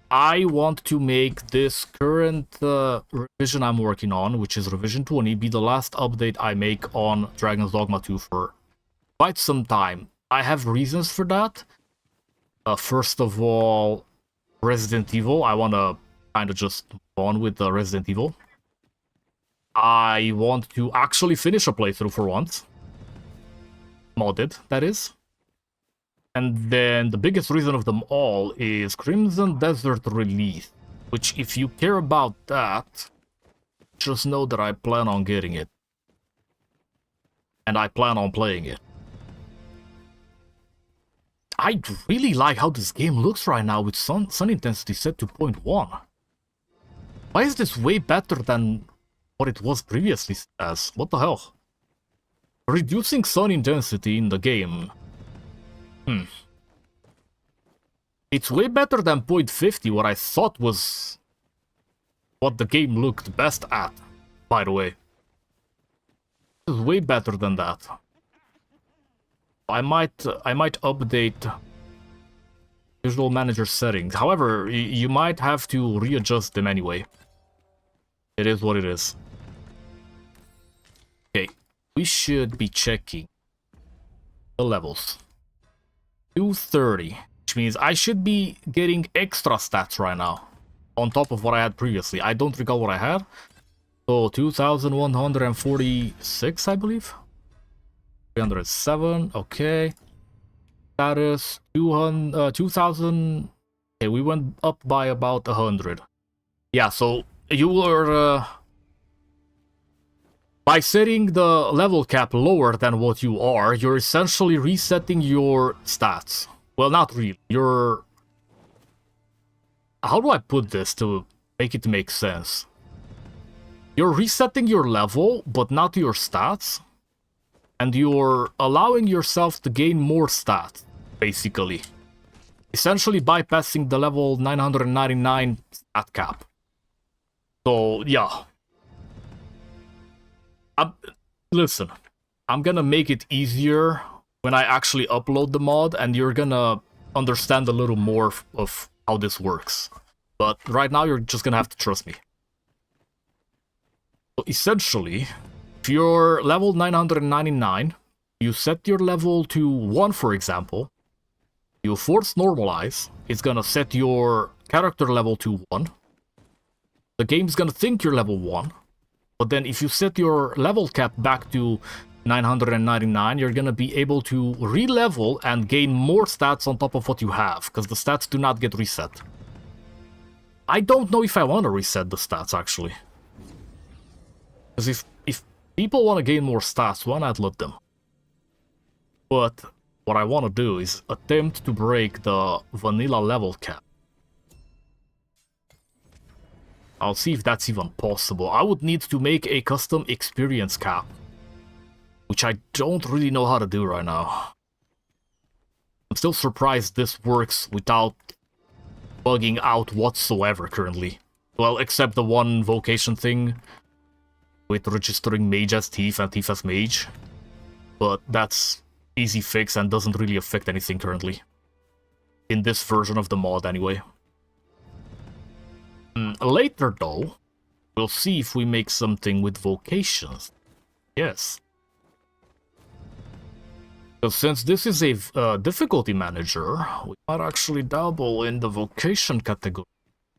I want to make this current revision I'm working on, which is revision 20, be the last update I make on Dragon's Dogma 2 for quite some time. I have reasons for that. First of all, Resident Evil. I want to kind of just move on with Resident Evil. I want to actually finish a playthrough for once. Modded, that is. And then the biggest reason of them all is Crimson Desert release, which if you care about that, just know that I plan on getting it. And I plan on playing it. I really like how this game looks right now with sun intensity set to 0.1. Why is this way better than what it was previously as? What the hell? Reducing sun intensity in the game. It's way better than 0.50, what I thought was what the game looked best at, by the way. It's way better than that. I might update Visual Manager settings. However, you might have to readjust them anyway. It is what it is. Okay, we should be checking the levels. 230, which means I should be getting extra stats right now, on top of what I had previously. I don't recall what I had. So 2,146, I believe. 307, okay. Status 2,000. Okay, we went up by about 100. Yeah, so you were by setting the level cap lower than what you are, you're essentially resetting your stats. Well, not really. You're... How do I put this to make it make sense? You're resetting your level, but not your stats. And you're allowing yourself to gain more stats, basically. Essentially bypassing the level 999 stat cap. So, yeah. Listen, I'm gonna make it easier when I actually upload the mod, and you're gonna understand a little more of how this works. But right now, you're just gonna have to trust me. So essentially, if you're level 999, you set your level to 1, for example, you force normalize, it's gonna set your character level to 1. The game's gonna think you're level 1. But then if you set your level cap back to 999, you're gonna be able to re-level and gain more stats on top of what you have, because the stats do not get reset. I don't know if I want to reset the stats, actually. Because if people want to gain more stats, why not let them? But what I want to do is attempt to break the vanilla level cap. I'll see if that's even possible. I would need to make a custom experience cap, which I don't really know how to do right now. I'm still surprised this works without bugging out whatsoever currently. Well, except the one vocation thing with registering mage as thief and thief as mage. But that's easy fix and doesn't really affect anything currently. In this version of the mod anyway. Later, though, we'll see if we make something with vocations. Yes. Because since this is a difficulty manager, we might actually dabble in the vocation category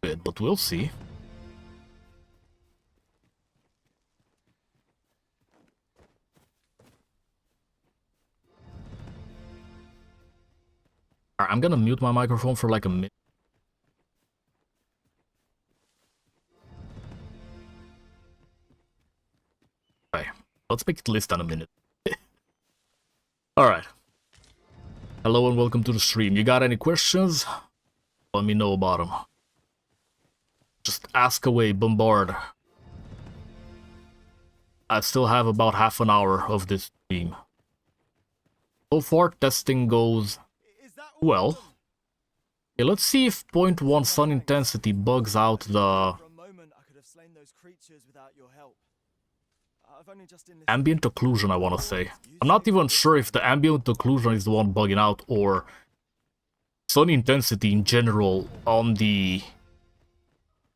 a bit, but we'll see. Alright, I'm gonna mute my microphone for like a minute. Okay, let's make it less than a minute. Alright. Hello and welcome to the stream. You got any questions? Let me know about them. Just ask away, bombard. I still have about half an hour of this stream. So far, testing goes well. Okay, let's see if 0.1 sun intensity bugs out the For a moment, I could have slain those creatures without your help. I've only just enlisted. ambient occlusion, I want to say. I'm not even sure if the ambient occlusion is the one bugging out or sun intensity in general on the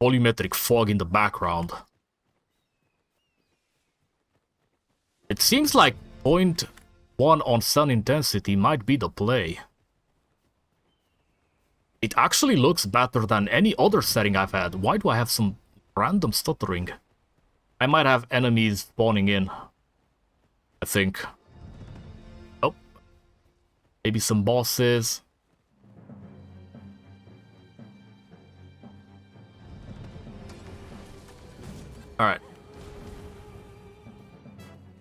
volumetric fog in the background. It seems like 0.1 on sun intensity might be the play. It actually looks better than any other setting I've had. Why do I have some random stuttering? I might have enemies spawning in, I think. Oh. Maybe some bosses. Alright.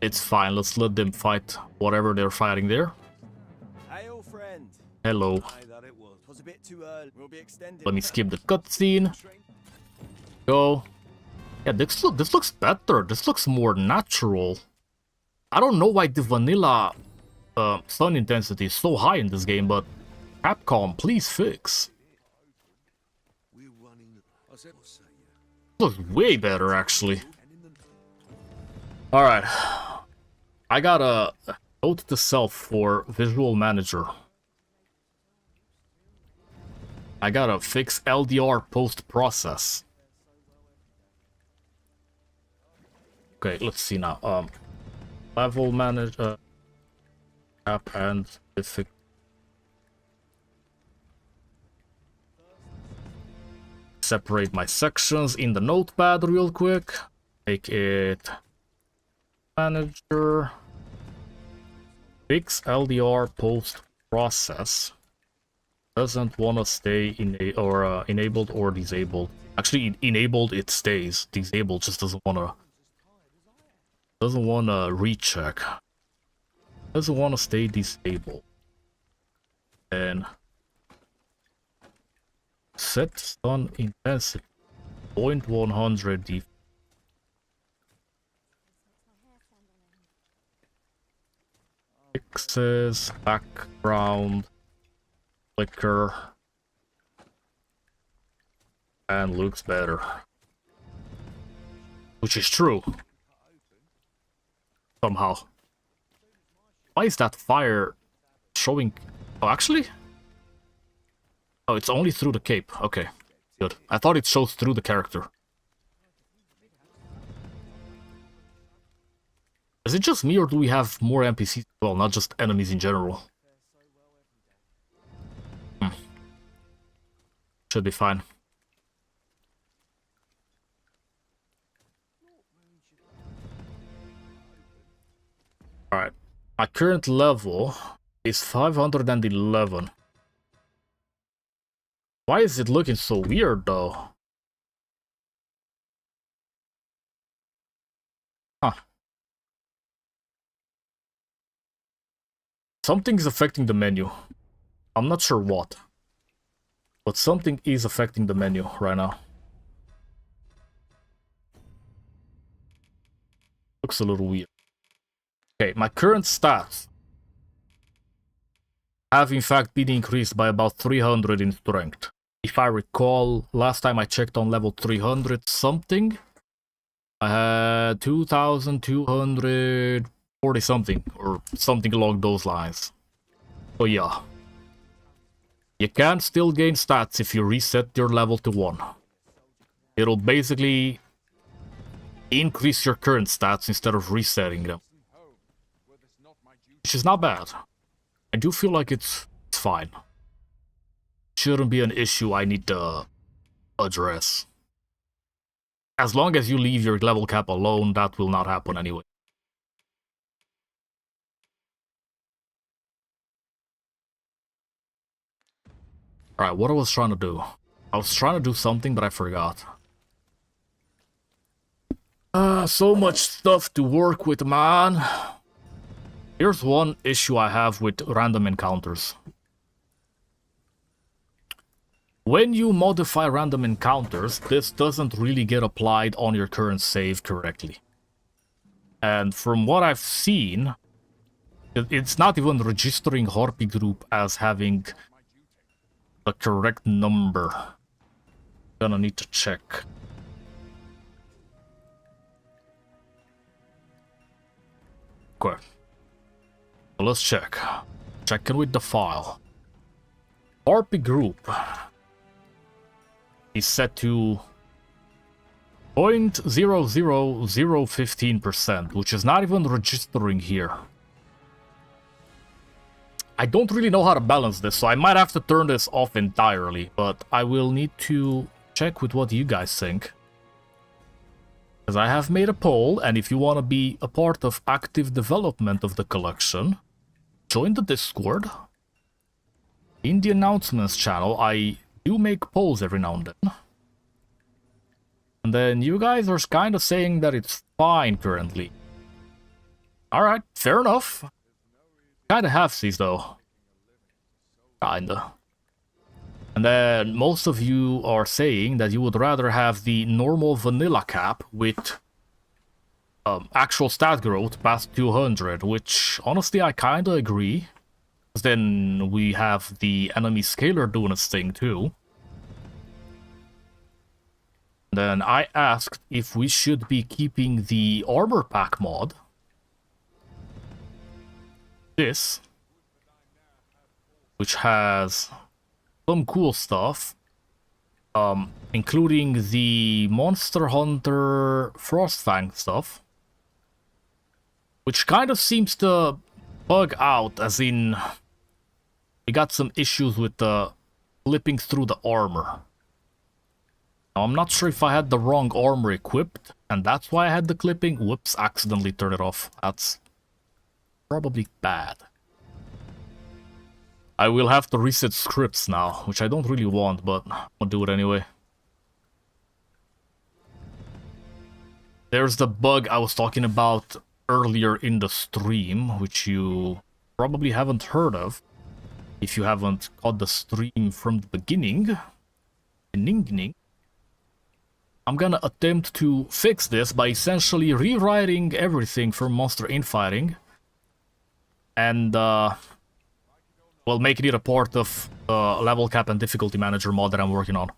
It's fine, let's let them fight whatever they're fighting there. Hey, old friend. Hello. Aye, that it was. 'Twas a bit too early. We'll be extended. Let me skip the cutscene. Go. Yeah, this looks better. This looks more natural. I don't know why the vanilla sun intensity is so high in this game, but Capcom, please fix. Looks way better, actually. Alright. I gotta note to self for Visual Manager. I gotta fix LDR post-process. Okay, let's see now. Level manager, app and specific. Separate my sections in the notepad real quick. Make it manager. Fix LDR post process. Doesn't want to stay in a or enabled or disabled. Actually, enabled it stays. Disabled just doesn't want to. Doesn't want to recheck. Doesn't want to stay disabled. And set stun intensity 0.100 def. Fixes background flicker and looks better, which is true. Somehow. Why is that fire showing? Oh, actually? Oh, it's only through the cape. Okay, good. I thought it shows through the character. Is it just me, or do we have more NPCs? Well, not just enemies in general. Should be fine. Alright, my current level is 511. Why is it looking so weird though? Huh. Something's affecting the menu. I'm not sure what. But something is affecting the menu right now. Looks a little weird. Okay, my current stats have in fact been increased by about 300 in strength. If I recall, last time I checked on level 300 something, I had 2,240 something, or something along those lines. So yeah. You can still gain stats if you reset your level to 1. It'll basically increase your current stats instead of resetting them. Which is not bad. I do feel like it's fine. Shouldn't be an issue I need to address. As long as you leave your level cap alone, that will not happen anyway. Alright, what I was trying to do. I was trying to do something, but I forgot. So much stuff to work with, man. Here's one issue I have with random encounters. When you modify random encounters, this doesn't really get applied on your current save correctly. And from what I've seen, it's not even registering Harpy Group as having the correct number. Gonna need to check. Okay. So let's check. Checking with the file. Harpy Group is set to 0.00015%, which is not even registering here. I don't really know how to balance this, so I might have to turn this off entirely, but I will need to check with what you guys think. Because I have made a poll, and if you want to be a part of active development of the collection, join the Discord. In the announcements channel, I do make polls every now and then. And then you guys are kind of saying that it's fine currently. Alright, fair enough. Kinda halfsies though. Kinda. And then most of you are saying that you would rather have the normal vanilla cap with actual stat growth past 200, which honestly I kinda agree. Because then we have the enemy scaler doing its thing too. Then I asked if we should be keeping the armor pack mod. This, which has some cool stuff, including the Monster Hunter Frostfang stuff, which kind of seems to bug out, as in we got some issues with the flipping through the armor. Now, I'm not sure if I had the wrong armor equipped, and that's why I had the clipping. Whoops, accidentally turned it off. That's probably bad. I will have to reset scripts now, which I don't really want, but I'll do it anyway. There's the bug I was talking about earlier in the stream, which you probably haven't heard of if you haven't caught the stream from the beginning. I'm gonna attempt to fix this by essentially rewriting everything from Monster Infighting and well, making it a part of the level cap and difficulty manager mod that I'm working on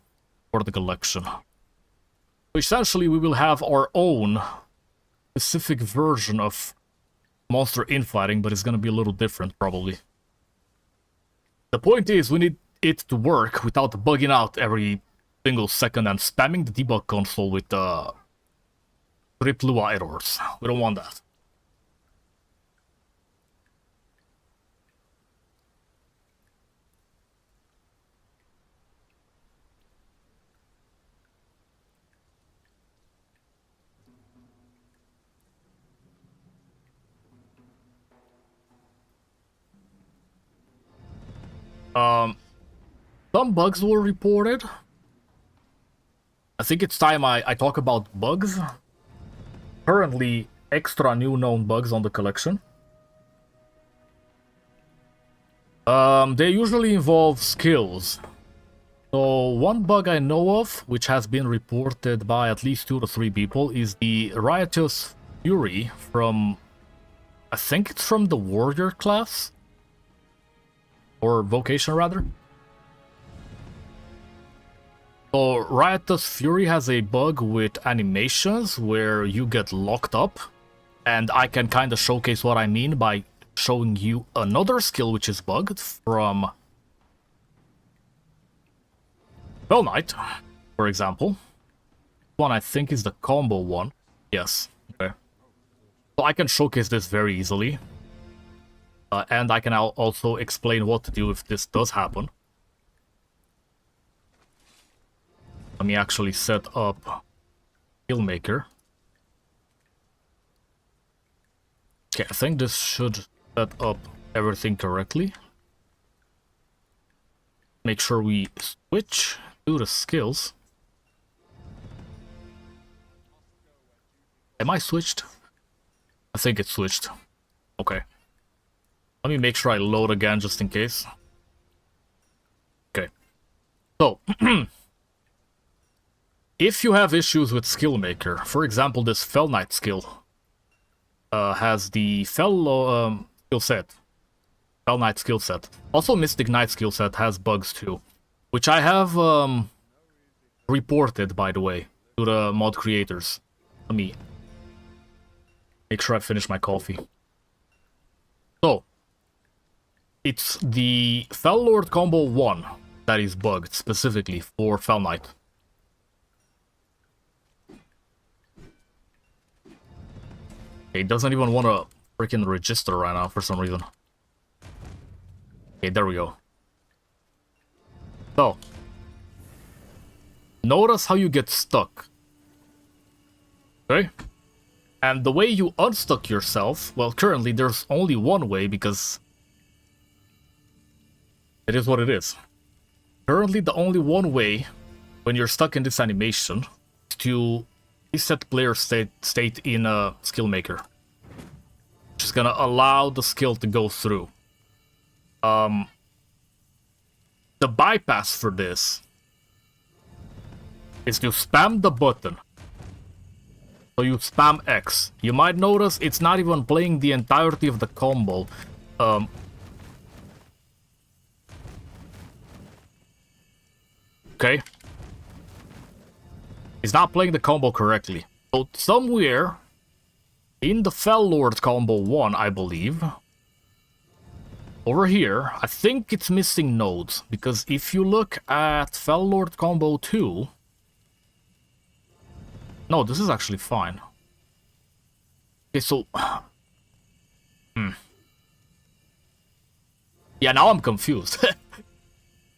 for the collection. So essentially, we will have our own specific version of Monster Infighting, but it's gonna be a little different, probably. The point is, we need it to work without bugging out every single second and spamming the debug console with triple errors. We don't want that. Some bugs were reported. I think it's time I talk about bugs. Currently, extra new known bugs on the collection. They usually involve skills. So one bug I know of, which has been reported by at least 2 to 3 people, is the Riotous Fury from... I think it's from the Warrior class? Or Vocation, rather. So Riotous Fury has a bug with animations where you get locked up, and I can kind of showcase what I mean by showing you another skill which is bugged from Fell Knight, for example. One I think is the combo one. Yes, okay. So I can showcase this very easily. And I can also explain what to do if this does happen. Let me actually set up Killmaker. Okay, I think this should set up everything correctly. make sure we switch to the skills. Am I switched? I think it's switched. Okay. Let me make sure I load again just in case. Okay. So, if you have issues with Skill Maker, for example, this Fell Knight skill has the skill set. Fell Knight skill set. Also, Mystic Knight skill set has bugs too, which I have reported, by the way, to the mod creators. Let me make sure I finish my coffee. So, it's the Fell Lord combo 1 that is bugged specifically for Fell Knight. It doesn't even want to freaking register right now for some reason. Okay, there we go. So, notice how you get stuck. Okay? And the way you unstuck yourself, well, currently there's only one way because it is what it is. Currently, the only one way when you're stuck in this animation is to reset player state in a skill maker, which is gonna allow the skill to go through. The bypass for this is to spam the button. So you spam X. You might notice it's not even playing the entirety of the combo. Okay. It's not playing the combo correctly. So somewhere in the Fell Lord combo 1, I believe, over here, I think it's missing nodes. Because if you look at Fell Lord combo 2... No, this is actually fine. Okay, so... Yeah, now I'm confused.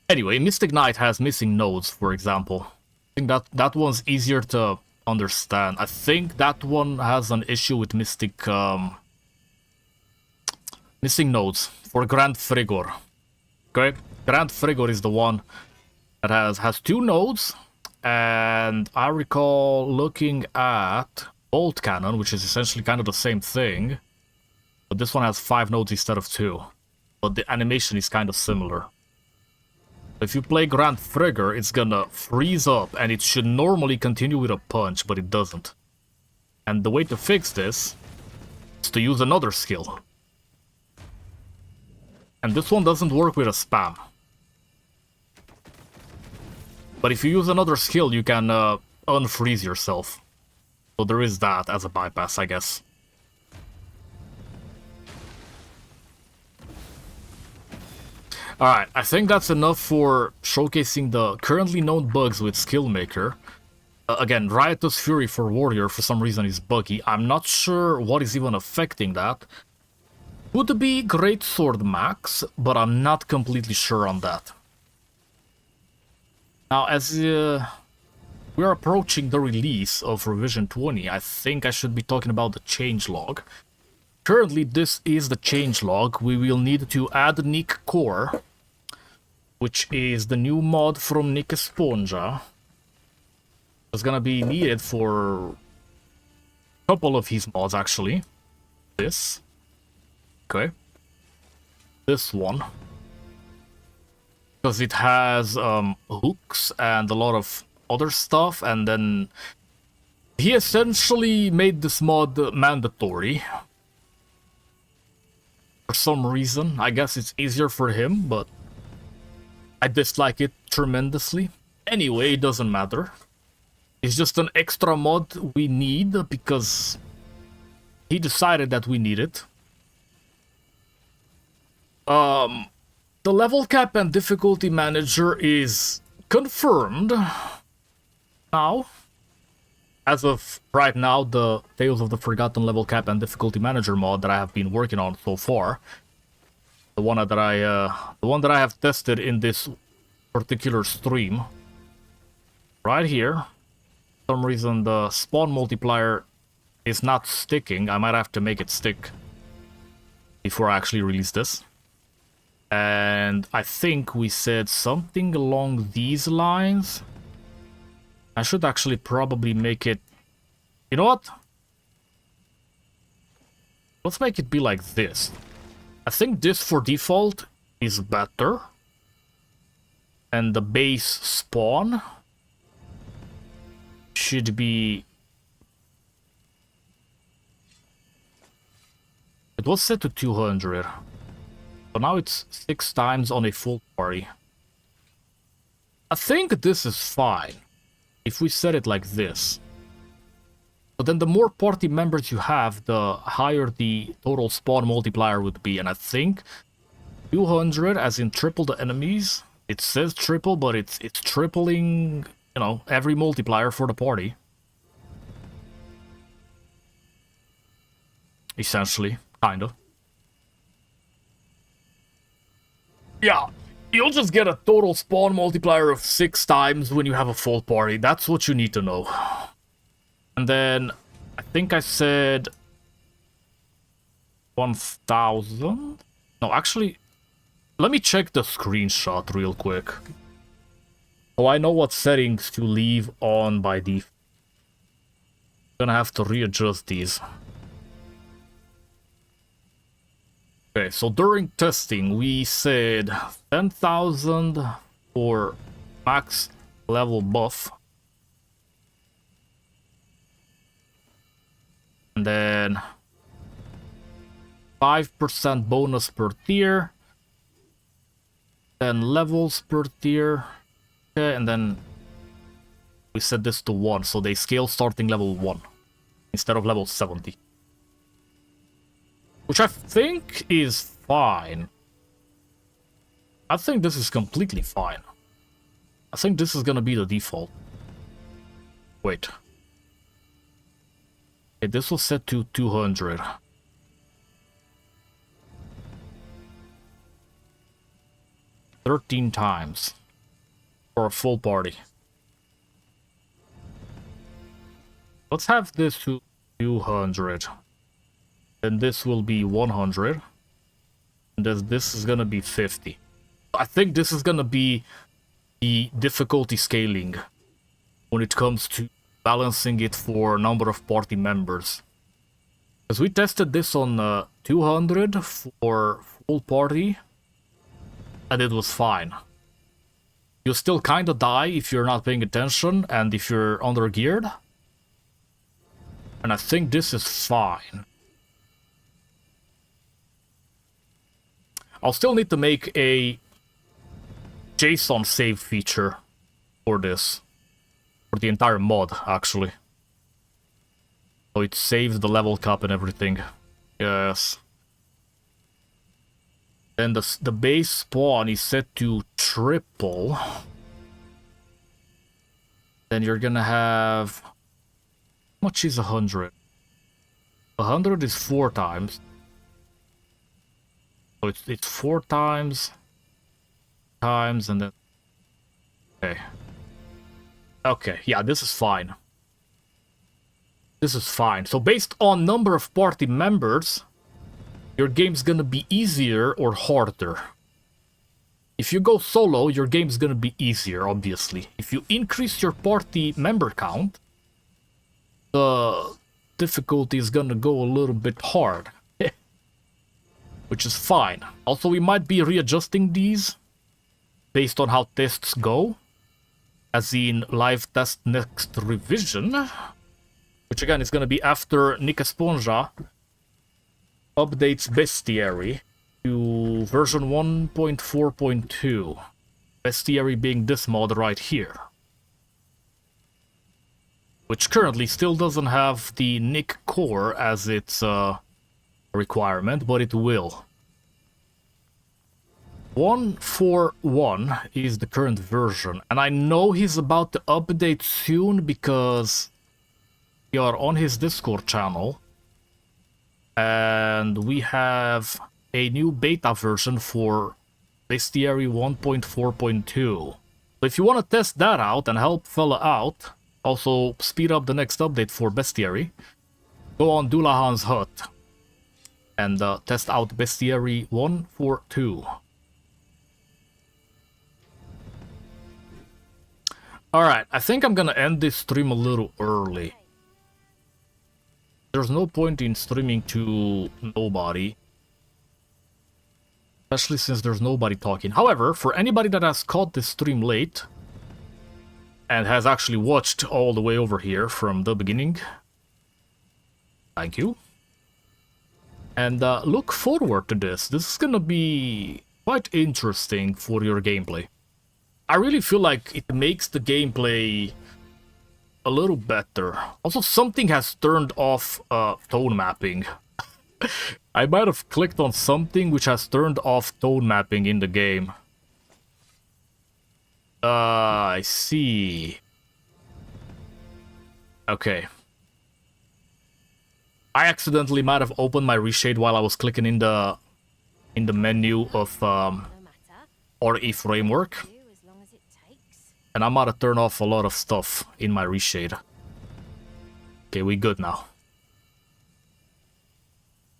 Anyway, Mystic Knight has missing nodes, for example. I think that one's easier to understand. I think that one has an issue with Mystic... missing nodes for Grand Frigor. Okay? Grand Frigor is the one that has 2 nodes. And I recall looking at Bolt Cannon, which is essentially kind of the same thing. But this one has 5 nodes instead of 2. But the animation is kind of similar. If you play Grand Frigor, it's gonna freeze up, and it should normally continue with a punch, but it doesn't. And the way to fix this is to use another skill. And this one doesn't work with a spam. But if you use another skill, you can unfreeze yourself. So there is that as a bypass, I guess. Alright, I think that's enough for showcasing the currently known bugs with Skillmaker. Again, Riotous Fury for Warrior for some reason is buggy. I'm not sure what is even affecting that. Would be Greatsword Max, but I'm not completely sure on that. Now, as we're approaching the release of Revision 20, I think I should be talking about the changelog. Currently, this is the changelog. We will need to add Nick Core, which is the new mod from Nick Esponja. It's gonna be needed for a couple of his mods, actually. This. Okay. This one. Because it has hooks and a lot of other stuff, and then he essentially made this mod mandatory. For some reason, I guess it's easier for him, but I dislike it tremendously. Anyway, it doesn't matter. It's just an extra mod we need because he decided that we need it. The level cap and difficulty manager is confirmed now. As of right now, the Tales of the Forgotten level cap and difficulty manager mod that I have been working on so far, the one that I have tested in this particular stream, right here. For some reason the spawn multiplier is not sticking. I might have to make it stick before I actually release this. And I think we said something along these lines. I should actually probably make it... You know what? Let's make it be like this. I think this for default is better. And the base spawn should be... It was set to 200. So now it's 6 times on a full party. I think this is fine if we set it like this. But then the more party members you have, the higher the total spawn multiplier would be. And I think 200 as in triple the enemies. It says triple, but it's tripling, you know, every multiplier for the party. Essentially, kind of. Yeah, you'll just get a total spawn multiplier of 6 times when you have a full party. That's what you need to know. And then, I think I said 1,000? No, actually, let me check the screenshot real quick. So I know what settings to leave on by default. I'm gonna have to readjust these. Okay, so during testing, we said 10,000 for max level buff. And then 5% bonus per tier. 10 levels per tier. Okay, and then we set this to 1, so they scale starting level 1 instead of level 70. Which I think is fine. I think this is completely fine. I think this is gonna be the default. Wait. Okay, this was set to 200. $13 times for a full party. Let's have this to 200. Then this will be 100. And this is gonna be 50. I think this is gonna be the difficulty scaling when it comes to balancing it for number of party members. Because we tested this on 200 for full party, and it was fine. You still kinda die if you're not paying attention and if you're under geared. And I think this is fine. I'll still need to make a JSON save feature for this. For the entire mod, actually. So it saves the level cap and everything. Yes. Then the base spawn is set to triple. Then you're gonna have... How much is 100? 100 is 4 times. So it's 4 times, and then... Okay. Okay, yeah, this is fine. This is fine. So based on number of party members, your game's gonna be easier or harder. If you go solo, your game's gonna be easier, obviously. If you increase your party member count, the difficulty is gonna go a little bit hard. Which is fine. Also, we might be readjusting these based on how tests go. As in live test next revision. Which again is gonna be after Nick Esponja updates Bestiary to version 1.4.2. Bestiary being this mod right here. Which currently still doesn't have the Nick core as its requirement, but it will. 1.4.1 is the current version, and I know he's about to update soon because we are on his Discord channel and we have a new beta version for Bestiary 1.4.2. So if you want to test that out and help fella out, also speed up the next update for Bestiary, go on Dulahan's Hut and test out Bestiary 1.4.2. Alright, I think I'm gonna end this stream a little early. There's no point in streaming to nobody. Especially since there's nobody talking. However, for anybody that has caught this stream late and has actually watched all the way over here from the beginning, thank you. And look forward to this. This is gonna be quite interesting for your gameplay. I really feel like it makes the gameplay a little better. Also, something has turned off tone mapping. I might have clicked on something which has turned off tone mapping in the game. I see. Okay. I accidentally might have opened my reshade while I was clicking in the menu of No matter. RE framework. Do as long as it takes. And I might have turned off a lot of stuff in my reshade. Okay, we good now.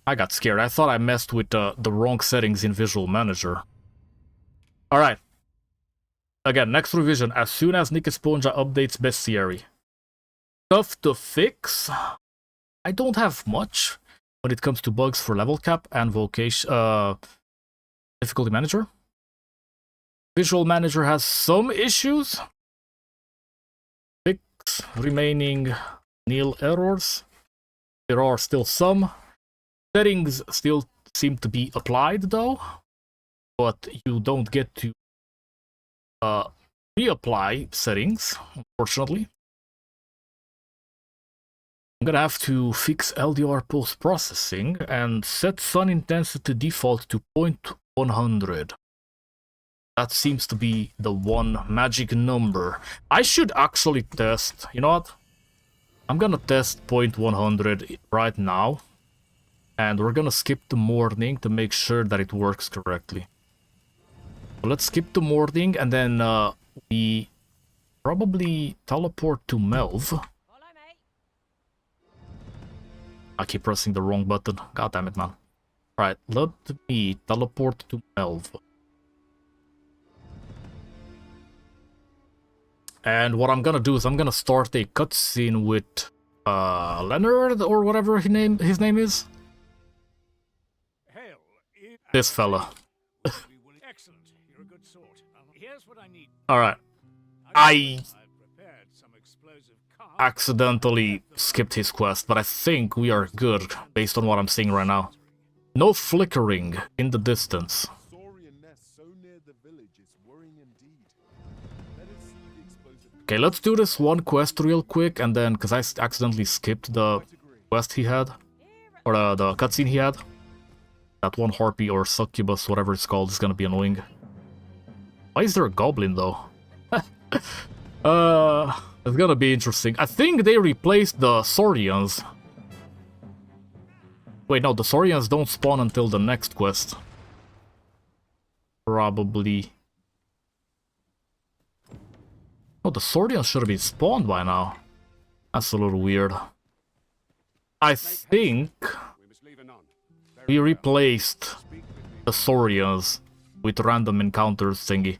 I got scared. I thought I messed with the wrong settings in Visual Manager. Alright. Again, next revision. As soon as Nick Esponja updates Bestiary. Stuff to fix. I don't have much when it comes to bugs for level cap and vocation, difficulty manager. Visual Manager has some issues. Fix remaining nil errors. There are still some. Settings still seem to be applied though, but you don't get to reapply settings, unfortunately. I'm gonna have to fix LDR post-processing and set sun intensity default to 0.100. That seems to be the one magic number. I should actually test, you know what? I'm gonna test 0.100 right now. And we're gonna skip the morning to make sure that it works correctly. So let's skip the morning and then we probably teleport to Melv. Follow me. I keep pressing the wrong button. God damn it, man. Right, let me teleport to Melv. And what I'm gonna do is I'm gonna start a cutscene with Leonard or whatever his name is. Hell, This fella. excellent. You're a good sort. Here's what I need. Alright. I I've prepared some explosive cards. accidentally skipped his quest, but I think we are good based on what I'm seeing right now. No flickering in the distance. Saurian nest so near the village is worrying indeed. Let us see the explosive Okay, let's do this one quest real quick, and then, because I accidentally skipped the quest he had, or the cutscene he had. That one harpy or succubus, whatever it's called, is gonna be annoying. Why is there a goblin, though? It's gonna be interesting. I think they replaced the Saurians. Wait, no, the Saurians don't spawn until the next quest. Probably. Oh, the Saurians should have been spawned by now. That's a little weird. I think We must leave anon. Very we well. replaced Speak with me. the Saurians with random encounters thingy.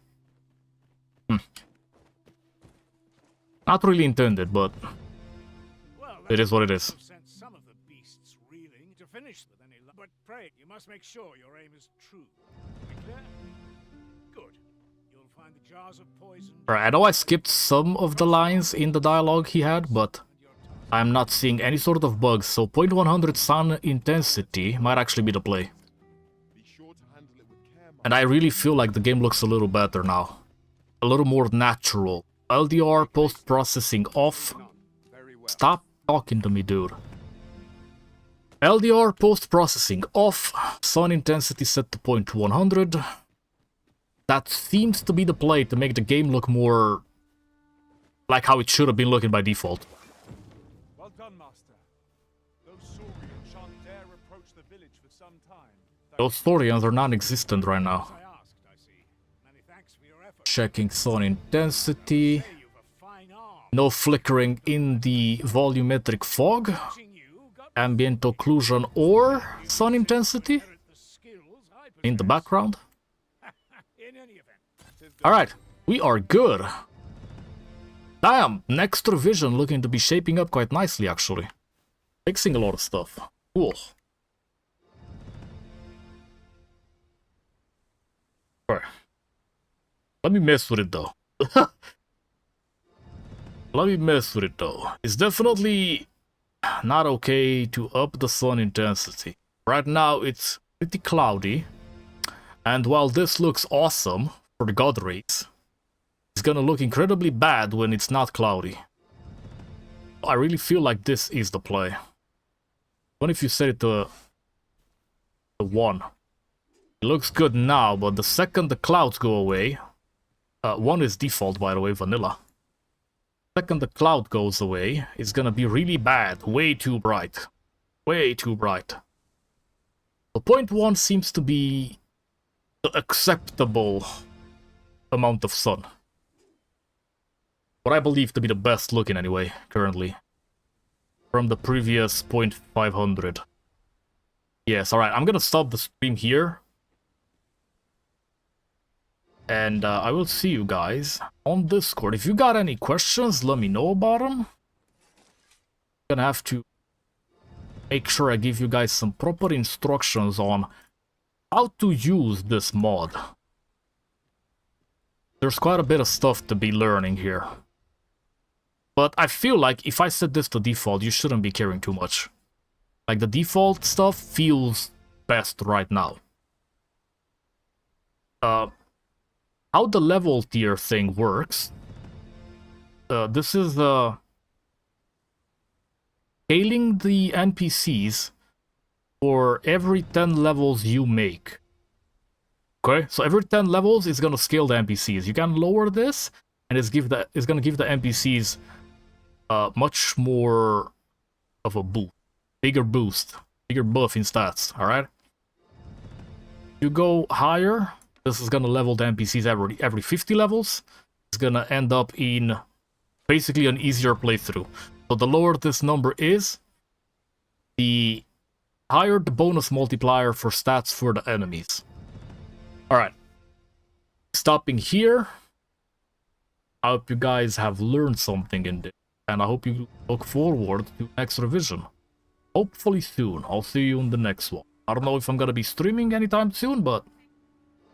Not really intended, but Well, it is what it is. I've sent some of the beasts reeling to finish with any luck. But pray, you must make sure your aim is true. Are we clear? Good. You'll find the jars of poison. Alright, I know I skipped some of the lines in the dialogue he had, but I'm not seeing any sort of bugs, so 0.100 sun intensity might actually be the play. Be sure to handle it with care, And I really feel like the game looks a little better now. A little more natural. LDR post-processing off. Very well. Stop talking to me, dude. LDR post-processing off. Sun intensity set to 0.100. That seems to be the play to make the game look more like how it should have been looking by default. Well done, Master. Those Saurians shan't dare approach the village for some time. Those Saurians are non-existent right now. I asked, I see. Many thanks for your effort. Checking sun intensity. Say you've a fine arm. No flickering in the volumetric fog. Watching you got Ambient occlusion or sun intensity inherit the skills I in the possess. background. In any event, Alright, we are good. Damn, next revision looking to be shaping up quite nicely, actually. Fixing a lot of stuff. Cool. Alright. Let me mess with it, though. Let me mess with it, though. It's definitely not okay to up the sun intensity. Right now, it's pretty cloudy. And while this looks awesome for the god rays, it's gonna look incredibly bad when it's not cloudy. I really feel like this is the play. What if you set it to 1? It looks good now, but the second the clouds go away... 1 is default, by the way, vanilla. The second the cloud goes away, it's gonna be really bad. Way too bright. Way too bright. The 0.1 seems to be the acceptable amount of sun. What I believe to be the best looking anyway, currently. From the previous 0.500. Yes, alright, I'm gonna stop the stream here. And I will see you guys on Discord. If you got any questions, let me know about them. I'm gonna have to make sure I give you guys some proper instructions on how to use this mod. There's quite a bit of stuff to be learning here. But I feel like if I set this to default, you shouldn't be caring too much. Like, the default stuff feels best right now. How the level tier thing works. This is scaling the NPCs for every 10 levels you make. Okay, so every 10 levels is gonna scale the NPCs. You can lower this, and it's gonna give the NPCs much more of a boost, bigger buff in stats. All right. You go higher. This is gonna level the NPCs every 50 levels. It's gonna end up in basically an easier playthrough. So the lower this number is, the higher the bonus multiplier for stats for the enemies. Alright. Stopping here. I hope you guys have learned something in this. And I hope you look forward to next revision. Hopefully soon. I'll see you in the next one. I don't know if I'm gonna be streaming anytime soon, but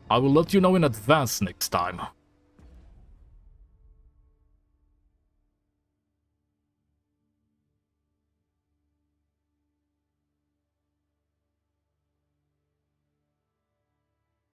I will let you know in advance next time.